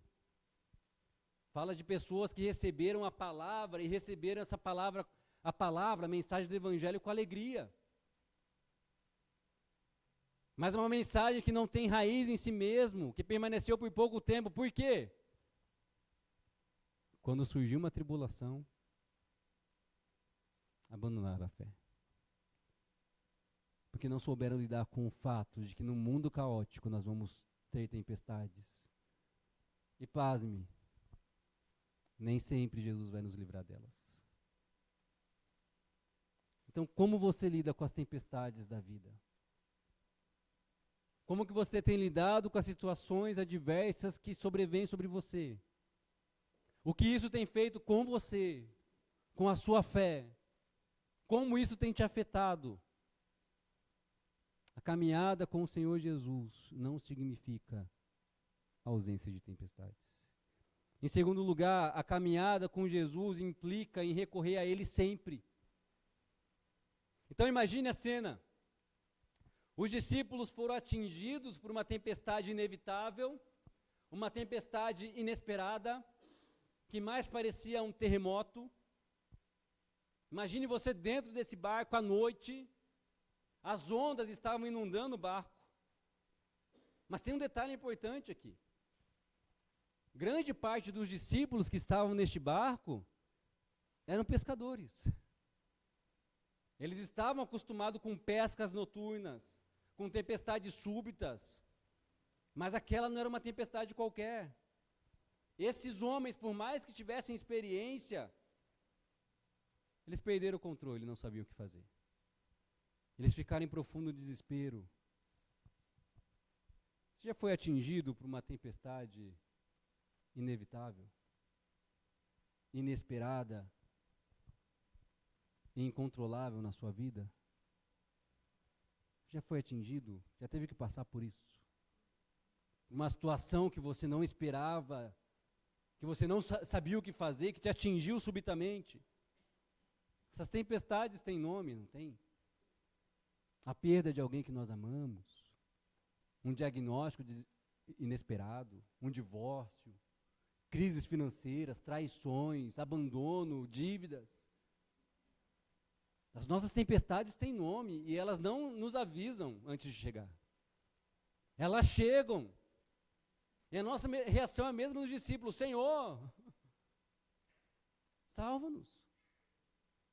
fala de pessoas que receberam a palavra e receberam essa palavra, a mensagem do evangelho com alegria. Mas é uma mensagem que não tem raiz em si mesmo, que permaneceu por pouco tempo. Por quê? Quando surgiu uma tribulação, abandonaram a fé. Porque não souberam lidar com o fato de que no mundo caótico nós vamos ter tempestades. E pasme, nem sempre Jesus vai nos livrar delas. Então, como você lida com as tempestades da vida? Como que você tem lidado com as situações adversas que sobrevêm sobre você? O que isso tem feito com você, com a sua fé? Como isso tem te afetado? A caminhada com o Senhor Jesus não significa ausência de tempestades. Em segundo lugar, a caminhada com Jesus implica em recorrer a Ele sempre. Então imagine a cena. Os discípulos foram atingidos por uma tempestade inevitável, uma tempestade inesperada, que mais parecia um terremoto. Imagine você dentro desse barco à noite, as ondas estavam inundando o barco. Mas tem um detalhe importante aqui. Grande parte dos discípulos que estavam neste barco eram pescadores. Eles estavam acostumados com pescas noturnas, com tempestades súbitas, mas aquela não era uma tempestade qualquer. Esses homens, por mais que tivessem experiência, eles perderam o controle, não sabiam o que fazer. Eles ficaram em profundo desespero. Você já foi atingido por uma tempestade inevitável, inesperada e incontrolável na sua vida? Já foi atingido? Já teve que passar por isso? Uma situação que você não esperava, que você não sabia o que fazer, que te atingiu subitamente. Essas tempestades têm nome, não tem? A perda de alguém que nós amamos, um diagnóstico inesperado, um divórcio, crises financeiras, traições, abandono, dívidas. As nossas tempestades têm nome e elas não nos avisam antes de chegar. Elas chegam. E a nossa reação é a mesma dos discípulos: Senhor, salva-nos.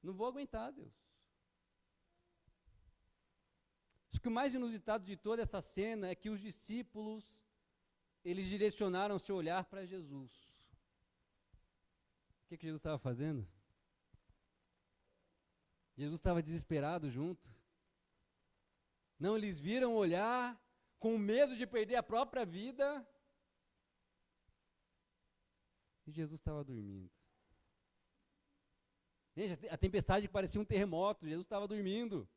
Não vou aguentar, Deus. Acho que o mais inusitado de toda essa cena é que os discípulos, eles direcionaram seu olhar para Jesus. O que Jesus estava fazendo? Jesus estava desesperado junto. Não, eles viram olhar com medo de perder a própria vida. E Jesus estava dormindo. Gente, a tempestade parecia um terremoto, Jesus estava dormindo.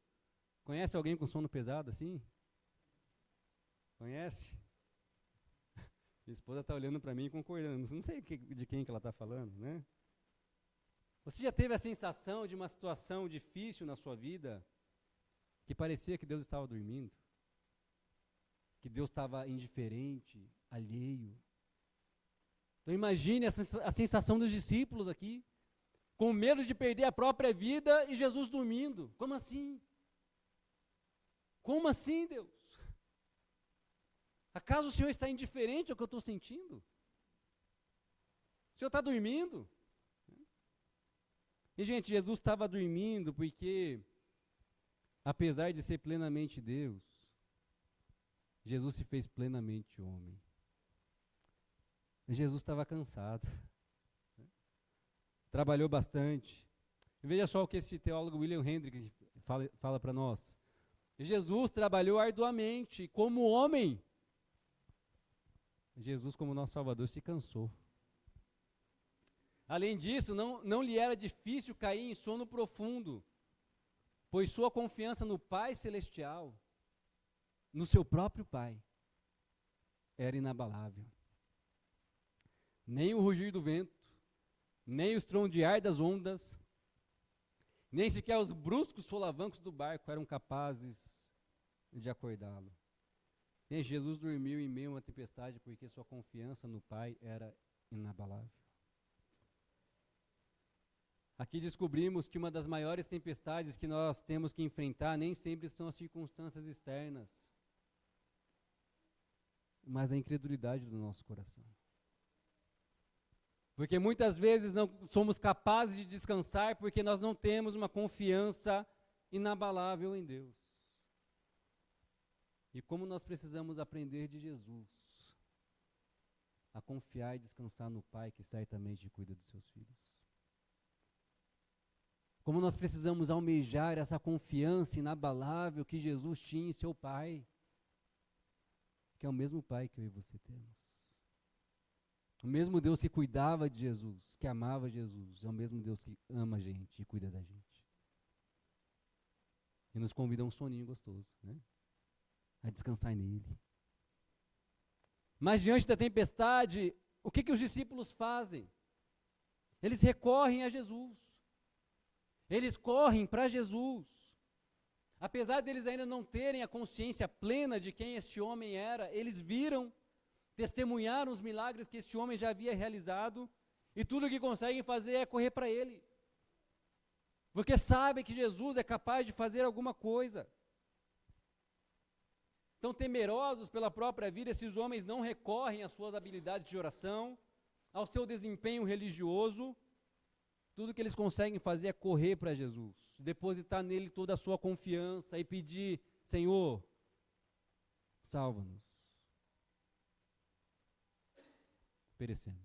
Conhece alguém com sono pesado assim? Conhece? Minha esposa está olhando para mim e concordando. Não sei de quem que ela está falando, né? Você já teve a sensação de uma situação difícil na sua vida que parecia que Deus estava dormindo? Que Deus estava indiferente, alheio? Então imagine a sensação dos discípulos aqui, com medo de perder a própria vida e Jesus dormindo. Como assim? Como assim, Deus? Acaso o Senhor está indiferente ao que eu estou sentindo? O Senhor está dormindo? E, gente, Jesus estava dormindo porque, apesar de ser plenamente Deus, Jesus se fez plenamente homem. E Jesus estava cansado. Trabalhou bastante. E veja só o que esse teólogo William Hendricks fala para nós. Jesus trabalhou arduamente como homem. Jesus, como nosso Salvador, se cansou. Além disso, não lhe era difícil cair em sono profundo, pois sua confiança no Pai Celestial, no seu próprio Pai, era inabalável. Nem o rugir do vento, nem o estrondear das ondas, nem sequer os bruscos solavancos do barco eram capazes de acordá-lo. E Jesus dormiu em meio a uma tempestade porque sua confiança no Pai era inabalável. Aqui descobrimos que uma das maiores tempestades que nós temos que enfrentar nem sempre são as circunstâncias externas, mas a incredulidade do nosso coração. Porque muitas vezes não somos capazes de descansar porque nós não temos uma confiança inabalável em Deus. E como nós precisamos aprender de Jesus a confiar e descansar no Pai que certamente cuida dos seus filhos. Como nós precisamos almejar essa confiança inabalável que Jesus tinha em seu Pai, que é o mesmo Pai que eu e você temos. O mesmo Deus que cuidava de Jesus, que amava Jesus, é o mesmo Deus que ama a gente e cuida da gente. E nos convida a um soninho gostoso, né? A descansar nele. Mas diante da tempestade, o que os discípulos fazem? Eles recorrem a Jesus. Eles correm para Jesus. Apesar deles ainda não terem a consciência plena de quem este homem era, eles viram, testemunharam os milagres que este homem já havia realizado, e tudo o que conseguem fazer é correr para ele. Porque sabem que Jesus é capaz de fazer alguma coisa. Então, temerosos pela própria vida, esses homens não recorrem às suas habilidades de oração, ao seu desempenho religioso. Tudo que eles conseguem fazer é correr para Jesus, depositar nele toda a sua confiança e pedir: Senhor, salva-nos. Perecemos.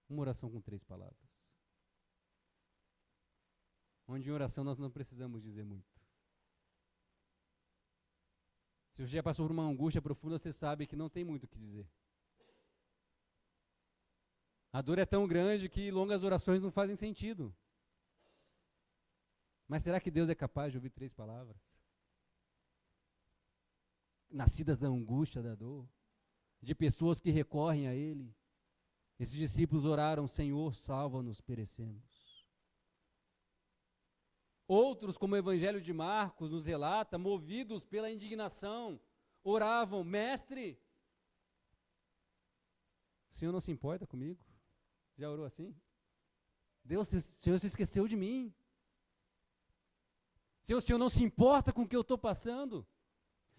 Uma oração com 3 palavras. Onde em oração nós não precisamos dizer muito. Se você já passou por uma angústia profunda, você sabe que não tem muito o que dizer. A dor é tão grande que longas orações não fazem sentido. Mas será que Deus é capaz de ouvir 3 palavras? Nascidas da angústia, da dor, de pessoas que recorrem a Ele. Esses discípulos oraram: Senhor, salva-nos, perecemos. Outros, como o Evangelho de Marcos nos relata, movidos pela indignação, oravam: Mestre, o Senhor não se importa comigo? Já orou assim? Deus, o Senhor se esqueceu de mim. Se o Senhor não se importa com o que eu estou passando,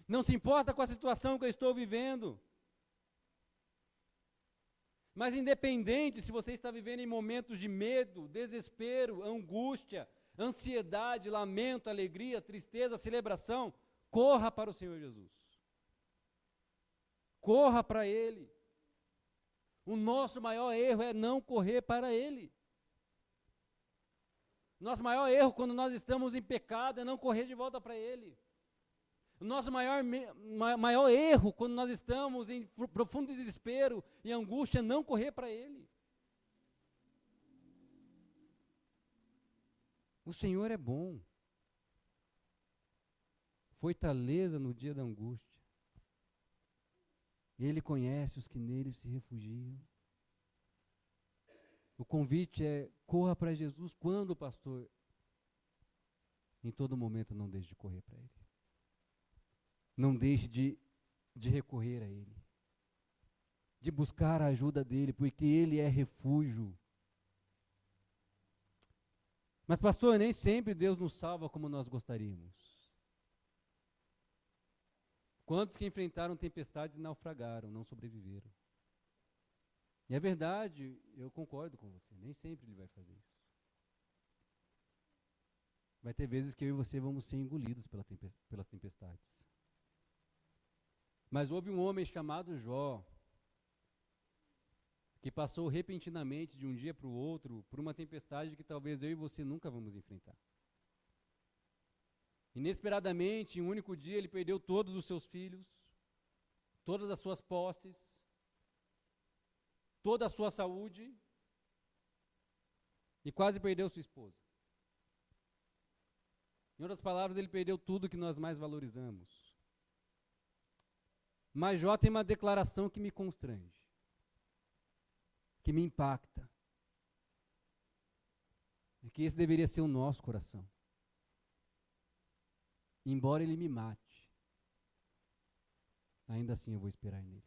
não se importa com a situação que eu estou vivendo. Mas independente se você está vivendo em momentos de medo, desespero, angústia, ansiedade, lamento, alegria, tristeza, celebração, corra para o Senhor Jesus. Corra para Ele. O nosso maior erro é não correr para Ele. Nosso maior erro quando nós estamos em pecado é não correr de volta para Ele. O nosso maior erro quando nós estamos em profundo desespero e angústia é não correr para Ele. O Senhor é bom. Fortaleza no dia da angústia. Ele conhece os que nele se refugiam. O convite é: corra para Jesus. Quando, pastor? Em todo momento não deixe de correr para Ele. Não deixe de recorrer a Ele. De buscar a ajuda dEle, porque Ele é refúgio. Mas, pastor, nem sempre Deus nos salva como nós gostaríamos. Quantos que enfrentaram tempestades e naufragaram, não sobreviveram? E é verdade, eu concordo com você, nem sempre Ele vai fazer isso. Vai ter vezes que eu e você vamos ser engolidos pelas tempestades. Mas houve um homem chamado Jó, que passou repentinamente de um dia para o outro por uma tempestade que talvez eu e você nunca vamos enfrentar. Inesperadamente, em um único dia, ele perdeu todos os seus filhos, todas as suas posses, toda a sua saúde e quase perdeu sua esposa. Em outras palavras, ele perdeu tudo que nós mais valorizamos. Mas Jó tem uma declaração que me constrange, que me impacta. E que esse deveria ser o nosso coração. Embora ele me mate, ainda assim eu vou esperar nele.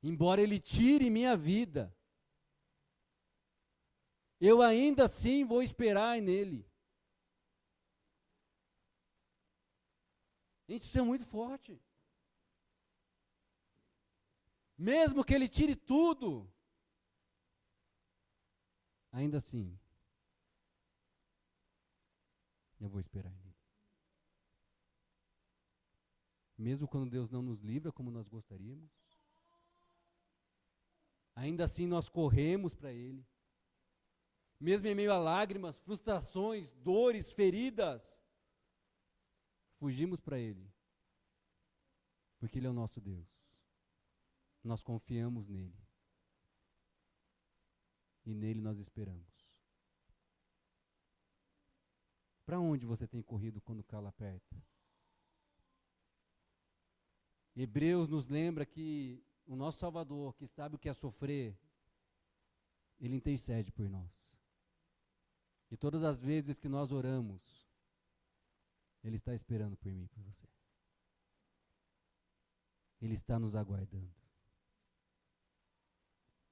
Embora ele tire minha vida, eu ainda assim vou esperar nele. Gente, isso é muito forte. Mesmo que ele tire tudo, ainda assim, eu vou esperar nele. Mesmo quando Deus não nos livra como nós gostaríamos, ainda assim nós corremos para Ele. Mesmo em meio a lágrimas, frustrações, dores, feridas, fugimos para Ele. Porque Ele é o nosso Deus. Nós confiamos nele. E nele nós esperamos. Para onde você tem corrido quando o calo aperta? Hebreus nos lembra que o nosso Salvador, que sabe o que é sofrer, Ele intercede por nós. E todas as vezes que nós oramos, Ele está esperando por mim e por você. Ele está nos aguardando.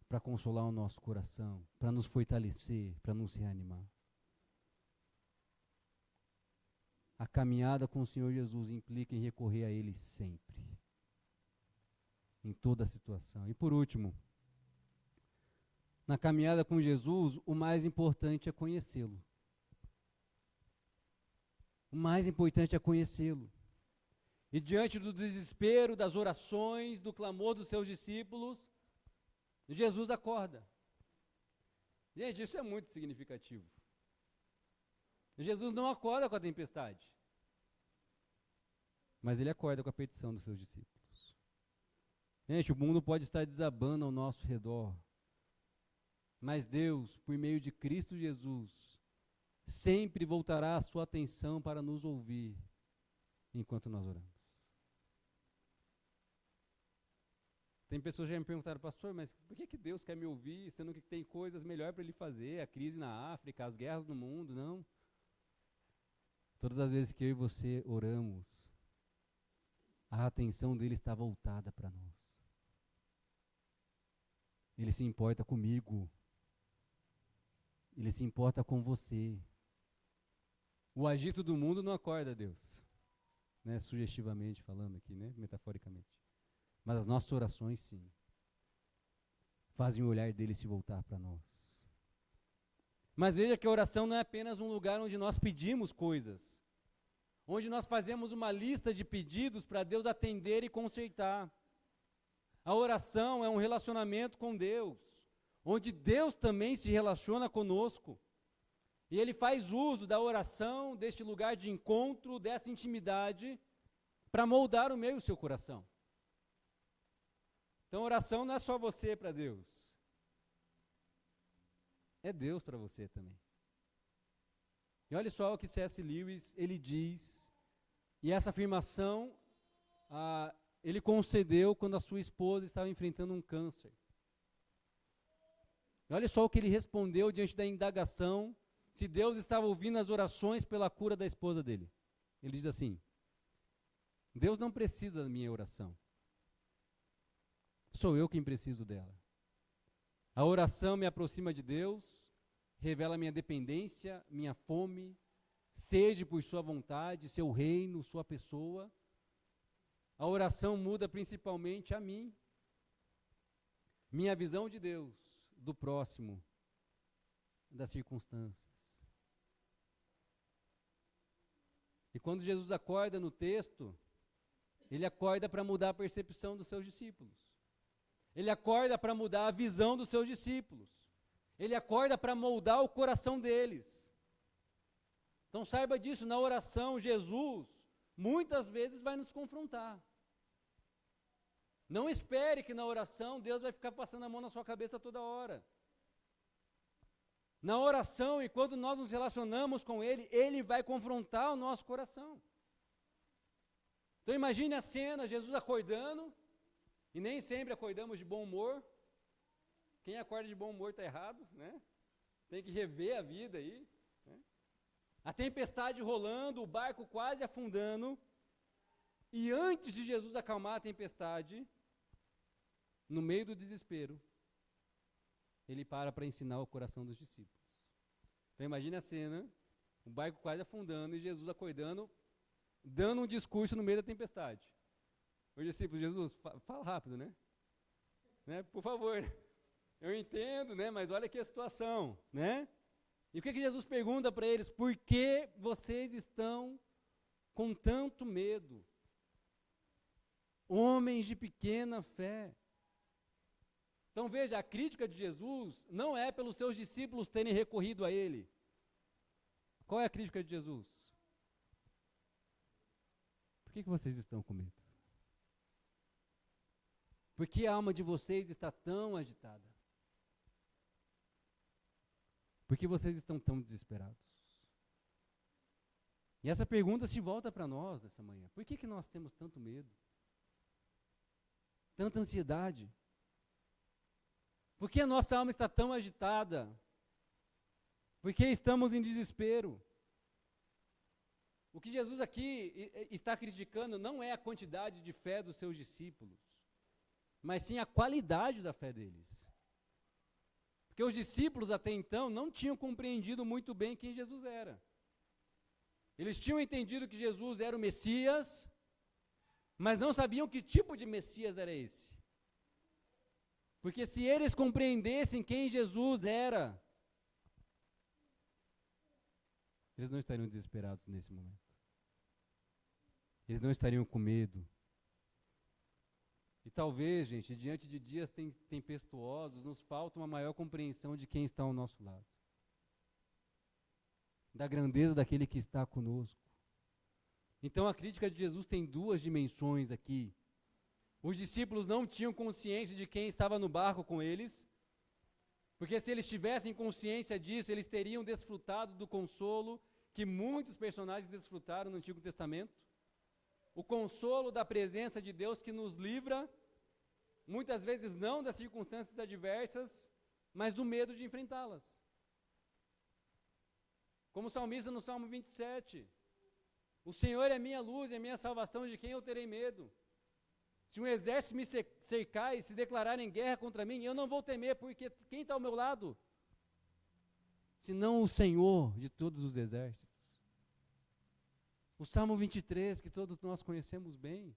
Para consolar o nosso coração, para nos fortalecer, para nos reanimar. A caminhada com o Senhor Jesus implica em recorrer a Ele sempre. Em toda situação. E por último, na caminhada com Jesus, o mais importante é conhecê-lo. O mais importante é conhecê-lo. E diante do desespero, das orações, do clamor dos seus discípulos, Jesus acorda. Gente, isso é muito significativo. Jesus não acorda com a tempestade, mas Ele acorda com a petição dos seus discípulos. Gente, o mundo pode estar desabando ao nosso redor, mas Deus, por meio de Cristo Jesus, sempre voltará a sua atenção para nos ouvir enquanto nós oramos. Tem pessoas que já me perguntaram, pastor, mas por que Deus quer me ouvir, sendo que tem coisas melhores para Ele fazer, a crise na África, as guerras no mundo? Não. Todas as vezes que eu e você oramos, a atenção dEle está voltada para nós. Ele se importa comigo. Ele se importa com você. O agito do mundo não acorda Deus, né? Sugestivamente falando aqui, né? Metaforicamente. Mas as nossas orações, sim, fazem o olhar dele se voltar para nós. Mas veja que a oração não é apenas um lugar onde nós pedimos coisas, onde nós fazemos uma lista de pedidos para Deus atender e consertar. A oração é um relacionamento com Deus, onde Deus também se relaciona conosco. E Ele faz uso da oração, deste lugar de encontro, dessa intimidade, para moldar o meu e o seu coração. Então, oração não é só você para Deus. É Deus para você também. E olha só o que C.S. Lewis, ele diz, e essa afirmação, ele concedeu quando a sua esposa estava enfrentando um câncer. E olha só o que ele respondeu diante da indagação, se Deus estava ouvindo as orações pela cura da esposa dele. Ele diz assim: Deus não precisa da minha oração. Sou eu quem preciso dela. A oração me aproxima de Deus, revela minha dependência, minha fome, sede por sua vontade, seu reino, sua pessoa. A oração muda principalmente a mim, minha visão de Deus, do próximo, das circunstâncias. E quando Jesus acorda no texto, ele acorda para mudar a percepção dos seus discípulos. Ele acorda para mudar a visão dos seus discípulos. Ele acorda para moldar o coração deles. Então saiba disso, na oração, Jesus muitas vezes vai nos confrontar. Não espere que na oração Deus vai ficar passando a mão na sua cabeça toda hora. Na oração, e quando nós nos relacionamos com Ele, Ele vai confrontar o nosso coração. Então imagine a cena, Jesus acordando, e nem sempre acordamos de bom humor. Quem acorda de bom humor está errado, né? Tem que rever a vida aí. Né? A tempestade rolando, o barco quase afundando, e antes de Jesus acalmar a tempestade, no meio do desespero, ele para ensinar o coração dos discípulos. Então imagine a cena, o barco quase afundando e Jesus acordando, dando um discurso no meio da tempestade. Os discípulos: Jesus, fala rápido, né? Por favor, eu entendo, né? Mas olha aqui a situação, né? E o que Jesus pergunta para eles? Por que vocês estão com tanto medo? Homens de pequena fé. Então veja, a crítica de Jesus não é pelos seus discípulos terem recorrido a Ele. Qual é a crítica de Jesus? Por que vocês estão com medo? Por que a alma de vocês está tão agitada? Por que vocês estão tão desesperados? E essa pergunta se volta para nós nessa manhã. Por que nós temos tanto medo? Tanta ansiedade? Por que a nossa alma está tão agitada? Por que estamos em desespero? O que Jesus aqui está criticando não é a quantidade de fé dos seus discípulos, mas sim a qualidade da fé deles. Porque os discípulos até então não tinham compreendido muito bem quem Jesus era. Eles tinham entendido que Jesus era o Messias, mas não sabiam que tipo de Messias era esse. Porque se eles compreendessem quem Jesus era, eles não estariam desesperados nesse momento. Eles não estariam com medo. E talvez, gente, diante de dias tempestuosos, nos falta uma maior compreensão de quem está ao nosso lado. Da grandeza daquele que está conosco. Então a crítica de Jesus tem duas dimensões aqui. Os discípulos não tinham consciência de quem estava no barco com eles, porque se eles tivessem consciência disso, eles teriam desfrutado do consolo que muitos personagens desfrutaram no Antigo Testamento. O consolo da presença de Deus que nos livra, muitas vezes não das circunstâncias adversas, mas do medo de enfrentá-las. Como o salmista no Salmo 27, o Senhor é minha luz e a minha salvação, de quem eu terei medo? Se um exército me cercar e se declararem guerra contra mim, eu não vou temer, porque quem está ao meu lado? Senão o Senhor de todos os exércitos. O Salmo 23, que todos nós conhecemos bem.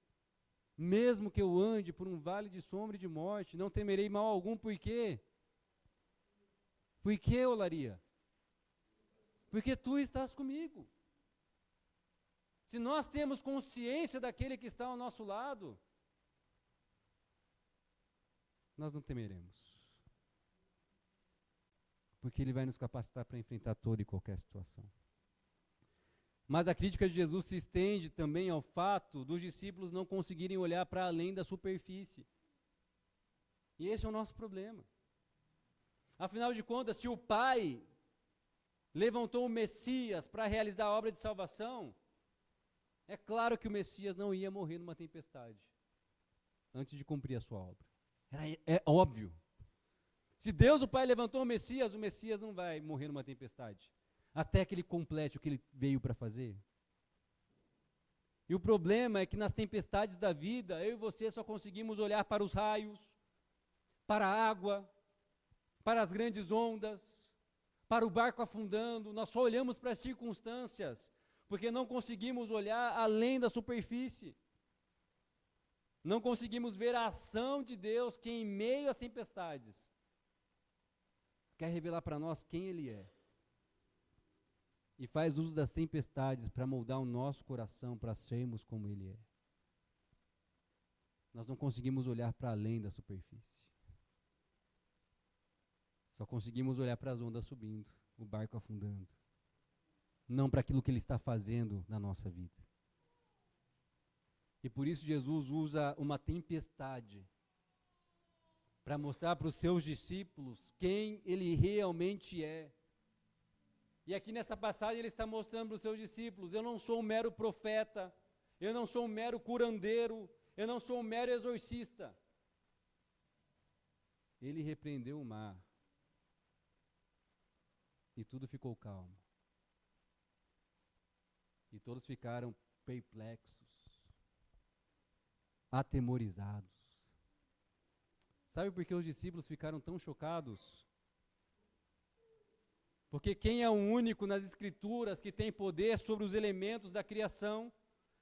Mesmo que eu ande por um vale de sombra e de morte, não temerei mal algum, por quê? Por que, Olaria? Porque tu estás comigo. Se nós temos consciência daquele que está ao nosso lado, nós não temeremos. Porque Ele vai nos capacitar para enfrentar toda e qualquer situação. Mas a crítica de Jesus se estende também ao fato dos discípulos não conseguirem olhar para além da superfície. E esse é o nosso problema. Afinal de contas, se o Pai levantou o Messias para realizar a obra de salvação, é claro que o Messias não ia morrer numa tempestade antes de cumprir a sua obra. É óbvio. Se Deus, o Pai, levantou o Messias não vai morrer numa tempestade, até que ele complete o que ele veio para fazer. E o problema é que nas tempestades da vida, eu e você só conseguimos olhar para os raios, para a água, para as grandes ondas, para o barco afundando. Nós só olhamos para as circunstâncias, porque não conseguimos olhar além da superfície. Não conseguimos ver a ação de Deus que em meio às tempestades quer revelar para nós quem Ele é. E faz uso das tempestades para moldar o nosso coração para sermos como Ele é. Nós não conseguimos olhar para além da superfície. Só conseguimos olhar para as ondas subindo, o barco afundando. Não para aquilo que Ele está fazendo na nossa vida. E por isso Jesus usa uma tempestade para mostrar para os seus discípulos quem Ele realmente é. E aqui nessa passagem Ele está mostrando para os seus discípulos: eu não sou um mero profeta, eu não sou um mero curandeiro, eu não sou um mero exorcista. Ele repreendeu o mar. E tudo ficou calmo. E todos ficaram perplexos, atemorizados. Sabe por que os discípulos ficaram tão chocados? Porque quem é o único nas Escrituras que tem poder sobre os elementos da criação,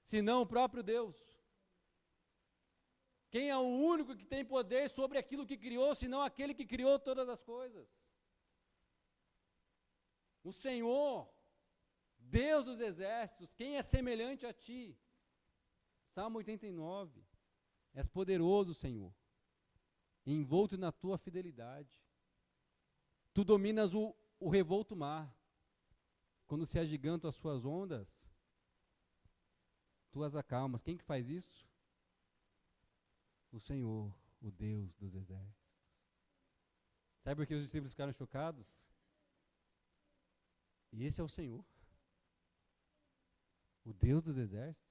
senão o próprio Deus? Quem é o único que tem poder sobre aquilo que criou, senão aquele que criou todas as coisas? O Senhor, Deus dos exércitos, quem é semelhante a ti? Salmo 89. És poderoso, Senhor, envolto na tua fidelidade. Tu dominas o revolto mar. Quando se agigantam as suas ondas, tu as acalmas. Quem que faz isso? O Senhor, o Deus dos exércitos. Sabe por que os discípulos ficaram chocados? E esse é o Senhor, o Deus dos exércitos.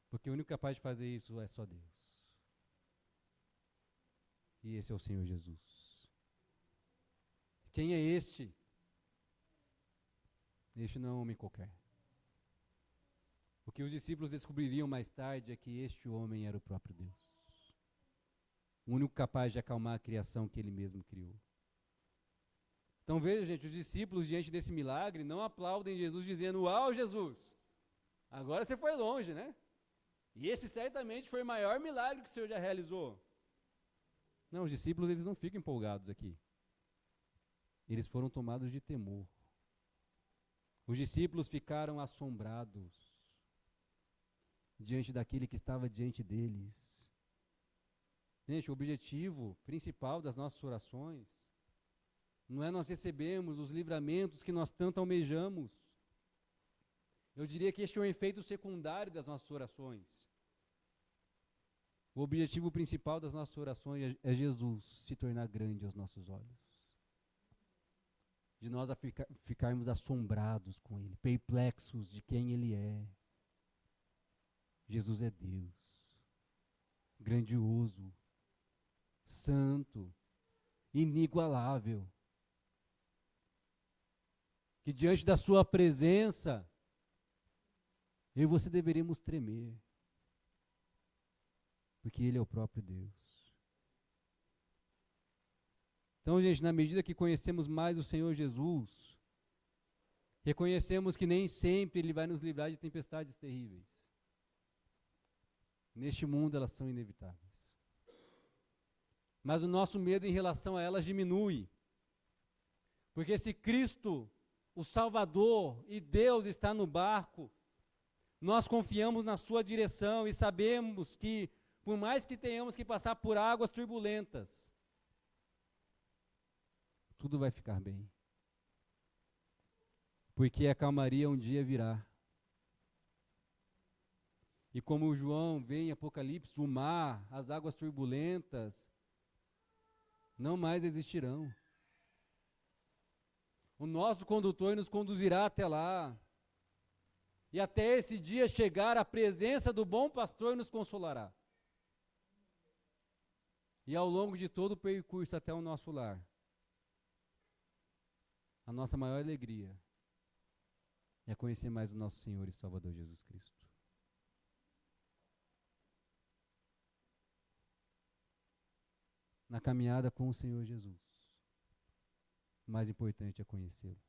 Porque o único capaz de fazer isso é só Deus. E esse é o Senhor Jesus. Quem é este? Este não é um homem qualquer. O que os discípulos descobririam mais tarde é que este homem era o próprio Deus. O único capaz de acalmar a criação que Ele mesmo criou. Então veja, gente, os discípulos diante desse milagre não aplaudem Jesus dizendo: uau, Jesus, agora você foi longe, né? E esse certamente foi o maior milagre que o Senhor já realizou. Não, os discípulos eles não ficam empolgados aqui. Eles foram tomados de temor. Os discípulos ficaram assombrados diante daquele que estava diante deles. Gente, o objetivo principal das nossas orações não é nós recebermos os livramentos que nós tanto almejamos. Eu diria que este é um efeito secundário das nossas orações. O objetivo principal das nossas orações é Jesus se tornar grande aos nossos olhos. De nós ficarmos assombrados com Ele, perplexos de quem Ele é. Jesus é Deus, grandioso, santo, inigualável. Que diante da sua presença, eu e você deveríamos tremer. Porque Ele é o próprio Deus. Então, gente, na medida que conhecemos mais o Senhor Jesus, Reconhecemos que nem sempre Ele vai nos livrar de tempestades terríveis. Neste mundo elas são inevitáveis. Mas o nosso medo em relação a elas diminui. Porque se Cristo, o Salvador e Deus está no barco, nós confiamos na sua direção e sabemos que, por mais que tenhamos que passar por águas turbulentas, tudo vai ficar bem. Porque a calmaria um dia virá. E como João vê em Apocalipse, o mar, as águas turbulentas, não mais existirão. O nosso condutor nos conduzirá até lá. E até esse dia chegar, a presença do bom pastor nos consolará. E ao longo de todo o percurso até o nosso lar, a nossa maior alegria é conhecer mais o nosso Senhor e Salvador Jesus Cristo. Na caminhada com o Senhor Jesus, o mais importante é conhecê-lo.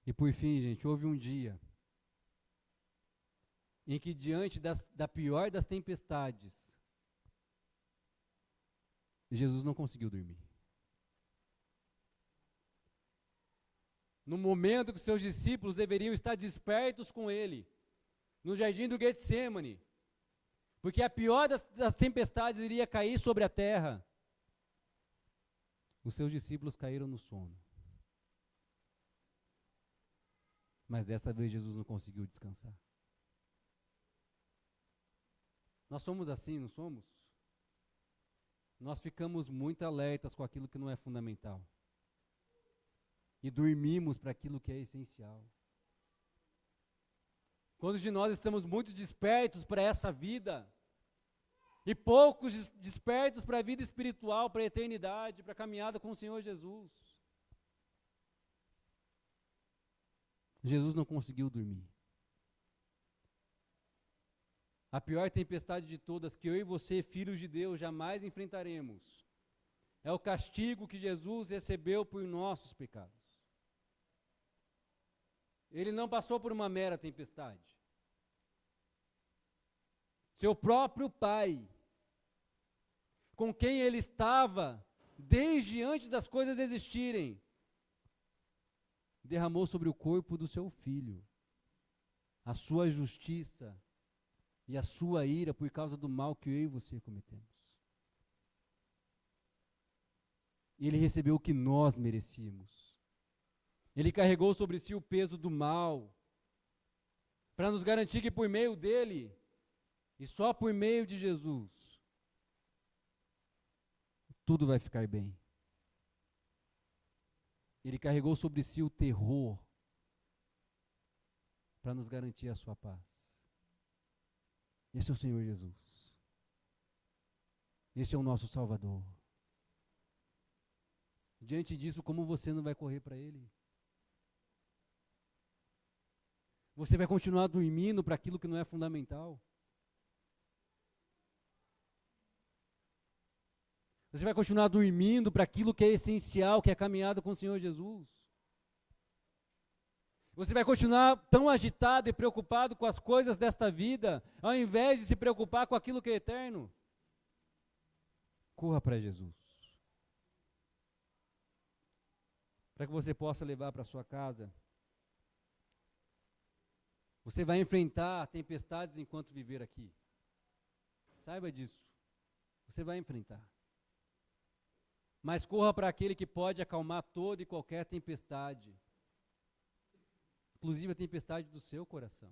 E por fim, gente, houve um dia em que, diante da pior das tempestades, Jesus não conseguiu dormir. No momento que seus discípulos deveriam estar despertos com ele, no jardim do Getsemane, porque a pior das tempestades iria cair sobre a terra, os seus discípulos caíram no sono. Mas dessa vez Jesus não conseguiu descansar. Nós somos assim, não somos? Nós ficamos muito alertas com aquilo que não é fundamental. E dormimos para aquilo que é essencial. Quantos de nós estamos muito despertos para essa vida e poucos despertos para a vida espiritual, para a eternidade, para a caminhada com o Senhor Jesus? Jesus não conseguiu dormir. A pior tempestade de todas que eu e você, filhos de Deus, jamais enfrentaremos é o castigo que Jesus recebeu por nossos pecados. Ele não passou por uma mera tempestade. Seu próprio Pai, com quem ele estava desde antes das coisas existirem, derramou sobre o corpo do seu Filho a sua justiça e a sua ira por causa do mal que eu e você cometemos. Ele recebeu o que nós merecíamos. Ele carregou sobre si o peso do mal, para nos garantir que por meio dele, e só por meio de Jesus, tudo vai ficar bem. Ele carregou sobre si o terror, para nos garantir a sua paz. Esse é o Senhor Jesus. Esse é o nosso Salvador. Diante disso, como você não vai correr para Ele? Você vai continuar dormindo para aquilo que não é fundamental? Você vai continuar dormindo para aquilo que é essencial, que é a caminhada com o Senhor Jesus? Você vai continuar tão agitado e preocupado com as coisas desta vida, ao invés de se preocupar com aquilo que é eterno? Corra para Jesus. Para que você possa levar para sua casa. Você vai enfrentar tempestades enquanto viver aqui. Saiba disso. Você vai enfrentar. Mas corra para aquele que pode acalmar toda e qualquer tempestade. Inclusive a tempestade do seu coração.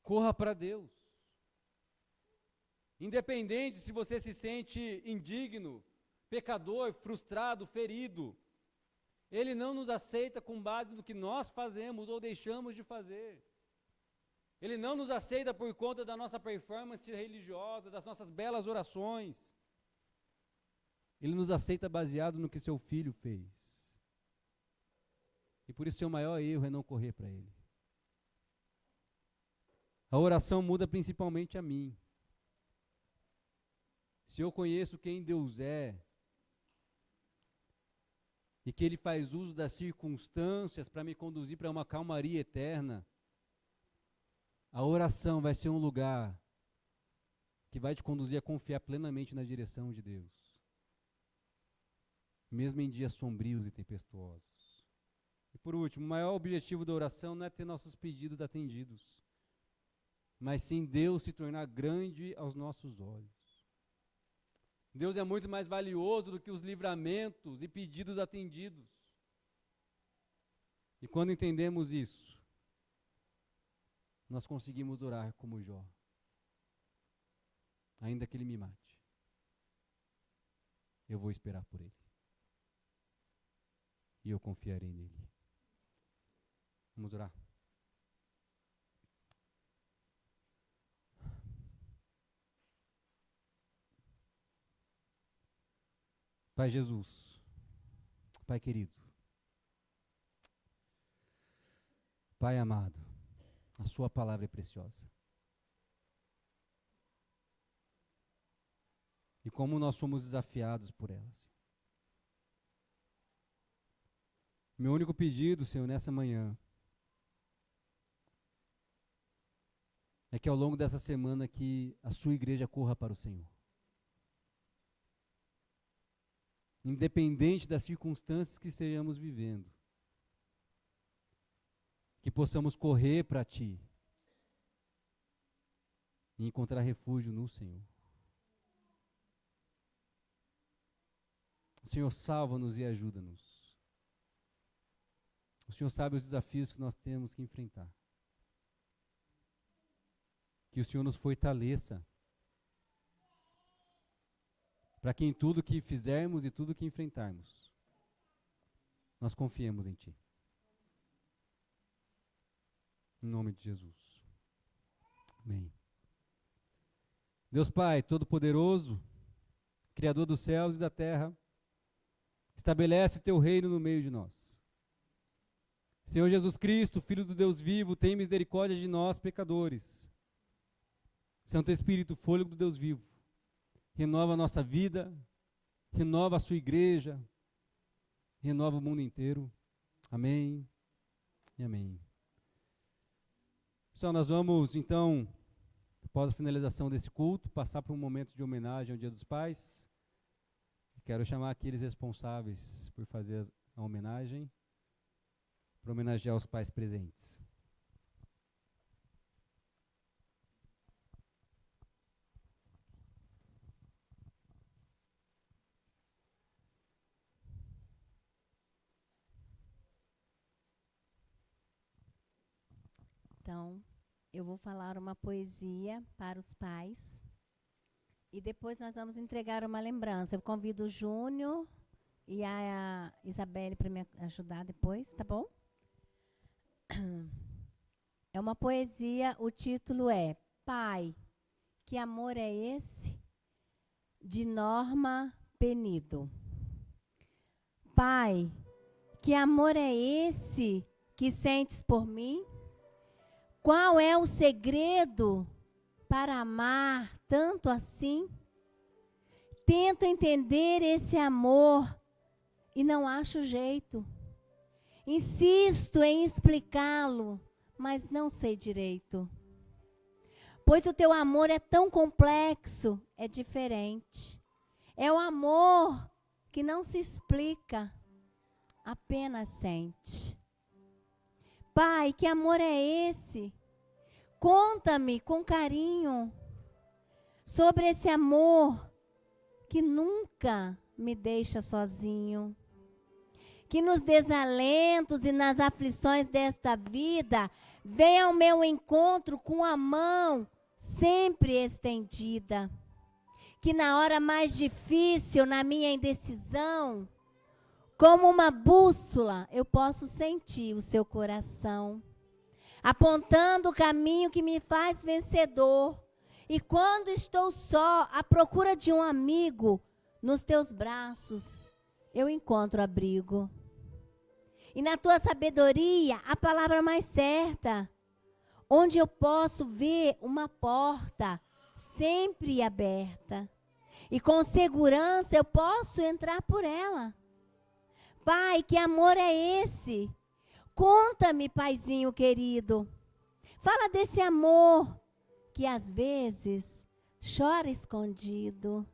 Corra para Deus. Independente se você se sente indigno, pecador, frustrado, ferido, Ele não nos aceita com base no que nós fazemos ou deixamos de fazer. Ele não nos aceita por conta da nossa performance religiosa, das nossas belas orações. Ele nos aceita baseado no que seu Filho fez. E por isso seu maior erro é não correr para Ele. A oração muda principalmente a mim. Se eu conheço quem Deus é, e que Ele faz uso das circunstâncias para me conduzir para uma calmaria eterna, a oração vai ser um lugar que vai te conduzir a confiar plenamente na direção de Deus, mesmo em dias sombrios e tempestuosos. E por último, o maior objetivo da oração não é ter nossos pedidos atendidos, mas sim Deus se tornar grande aos nossos olhos. Deus é muito mais valioso do que os livramentos e pedidos atendidos. E quando entendemos isso, nós conseguimos orar como Jó. Ainda que ele me mate, eu vou esperar por ele. E eu confiarei nele. Vamos orar. Pai Jesus, Pai querido, Pai amado, a sua palavra é preciosa. E como nós somos desafiados por ela, Senhor. Meu único pedido, Senhor, nessa manhã, é que ao longo dessa semana que a sua igreja corra para o Senhor. Independente das circunstâncias que estejamos vivendo, que possamos correr para Ti e encontrar refúgio no Senhor. Senhor, salva-nos e ajuda-nos. O Senhor sabe os desafios que nós temos que enfrentar. Que o Senhor nos fortaleça, para que em tudo que fizermos e tudo que enfrentarmos, nós confiemos em Ti. Em nome de Jesus. Amém. Deus Pai, Todo-Poderoso, Criador dos céus e da terra, estabelece Teu reino no meio de nós. Senhor Jesus Cristo, Filho do Deus vivo, tem misericórdia de nós, pecadores. Santo Espírito, fôlego do Deus vivo, renova a nossa vida, renova a sua igreja, renova o mundo inteiro. Amém e amém. Pessoal, nós vamos então, após a finalização desse culto, passar por um momento de homenagem ao Dia dos Pais. Quero chamar aqueles responsáveis por fazer a homenagem, para homenagear os pais presentes. Então, eu vou falar uma poesia para os pais e depois nós vamos entregar uma lembrança. Eu convido o Júnior e a Isabelle para me ajudar depois, tá bom? É uma poesia, o título é Pai, que amor é esse? De Norma Penido. Pai, que amor é esse que sentes por mim? Qual é o segredo para amar tanto assim? Tento entender esse amor e não acho jeito. Insisto em explicá-lo, mas não sei direito. Pois o teu amor é tão complexo, é diferente. É o amor que não se explica, apenas sente. Pai, que amor é esse? Conta-me com carinho sobre esse amor que nunca me deixa sozinho. Que nos desalentos e nas aflições desta vida venha ao meu encontro com a mão sempre estendida. Que na hora mais difícil, na minha indecisão, como uma bússola, eu posso sentir o seu coração, apontando o caminho que me faz vencedor. E quando estou só, à procura de um amigo, nos teus braços, eu encontro abrigo. E na tua sabedoria, a palavra mais certa, onde eu posso ver uma porta sempre aberta. E com segurança eu posso entrar por ela. Pai, que amor é esse? Conta-me, paizinho querido. Fala desse amor que às vezes chora escondido,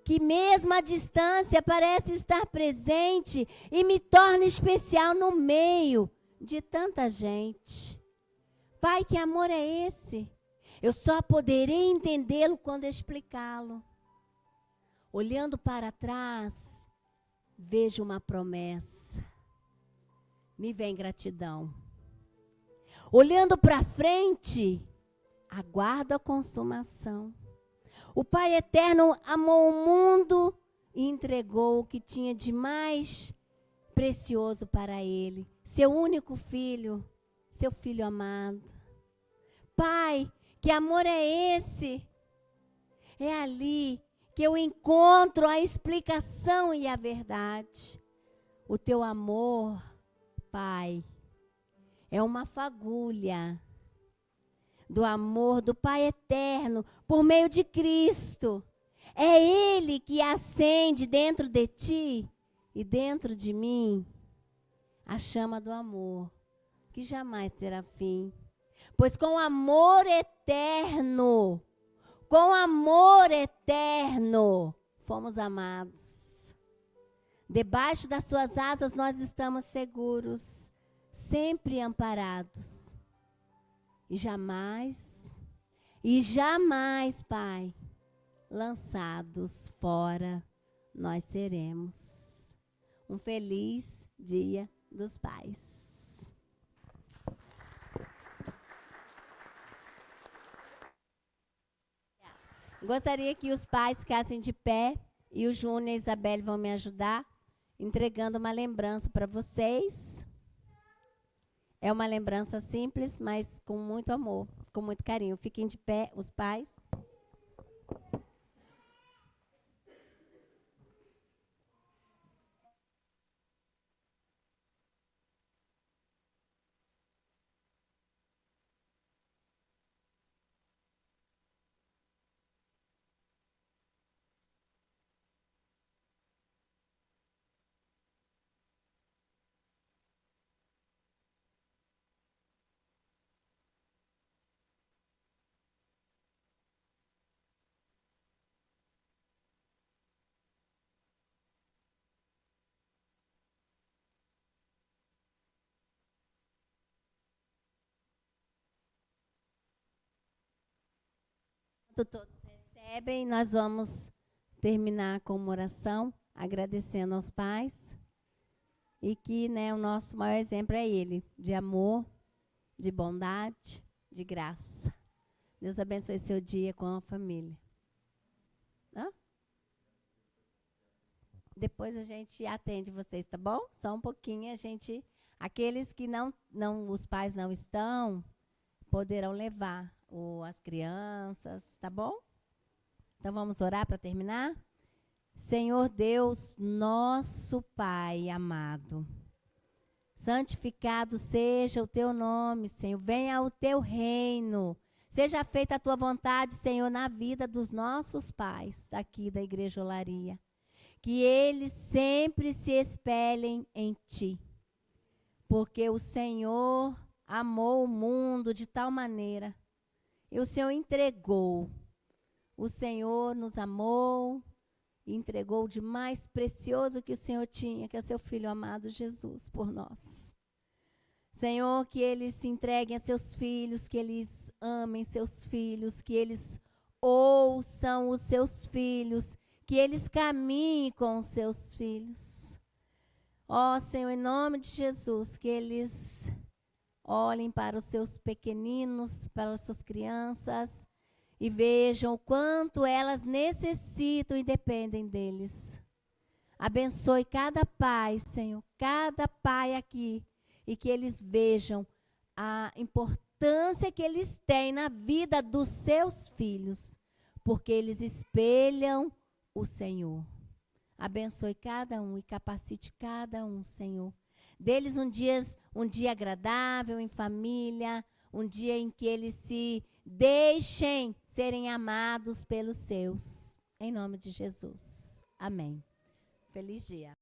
que mesmo à distância parece estar presente e me torna especial no meio de tanta gente. Pai, que amor é esse? Eu só poderei entendê-lo quando explicá-lo. Olhando para trás, vejo uma promessa. Me vem gratidão. Olhando para frente, aguardo a consumação. O Pai eterno amou o mundo e entregou o que tinha de mais precioso para ele, seu único filho, seu filho amado. Pai, que amor é esse? É ali que eu encontro a explicação e a verdade. O teu amor, Pai, é uma fagulha do amor do Pai eterno por meio de Cristo. É Ele que acende dentro de ti e dentro de mim a chama do amor, que jamais terá fim. Pois com amor eterno, fomos amados. Debaixo das suas asas nós estamos seguros, sempre amparados. E jamais, Pai, lançados fora nós seremos. Um feliz Dia dos Pais. Gostaria que os pais ficassem de pé e o Júnior e a Isabelle vão me ajudar, entregando uma lembrança para vocês. É uma lembrança simples, mas com muito amor, com muito carinho. Fiquem de pé, os pais. Enquanto todos recebem, nós vamos terminar com uma oração, agradecendo aos pais. E que, né, o nosso maior exemplo é ele, de amor, de bondade, de graça. Deus abençoe seu dia com a família. Hã? Depois a gente atende vocês, tá bom? Só um pouquinho, aqueles que os pais não estão, poderão levar as crianças, tá bom? Então vamos orar para terminar? Senhor Deus, nosso Pai amado, santificado seja o teu nome, Senhor. Venha o teu reino. Seja feita a tua vontade, Senhor, na vida dos nossos pais, aqui da Igreja Olaria. Que eles sempre se espelhem em ti. Porque o Senhor amou o mundo de tal maneira. E o Senhor entregou. O Senhor nos amou e entregou o de mais precioso que o Senhor tinha, que é o seu Filho amado Jesus, por nós. Senhor, que eles se entreguem a seus filhos, que eles amem seus filhos, que eles ouçam os seus filhos, que eles caminhem com os seus filhos. Ó Senhor, em nome de Jesus, que eles olhem para os seus pequeninos, para as suas crianças, e vejam o quanto elas necessitam e dependem deles. Abençoe cada pai, Senhor, cada pai aqui, e que eles vejam a importância que eles têm na vida dos seus filhos, porque eles espelham o Senhor. Abençoe cada um e capacite cada um, Senhor. Deles um dia agradável em família, um dia em que eles se deixem serem amados pelos seus. Em nome de Jesus. Amém. Feliz dia.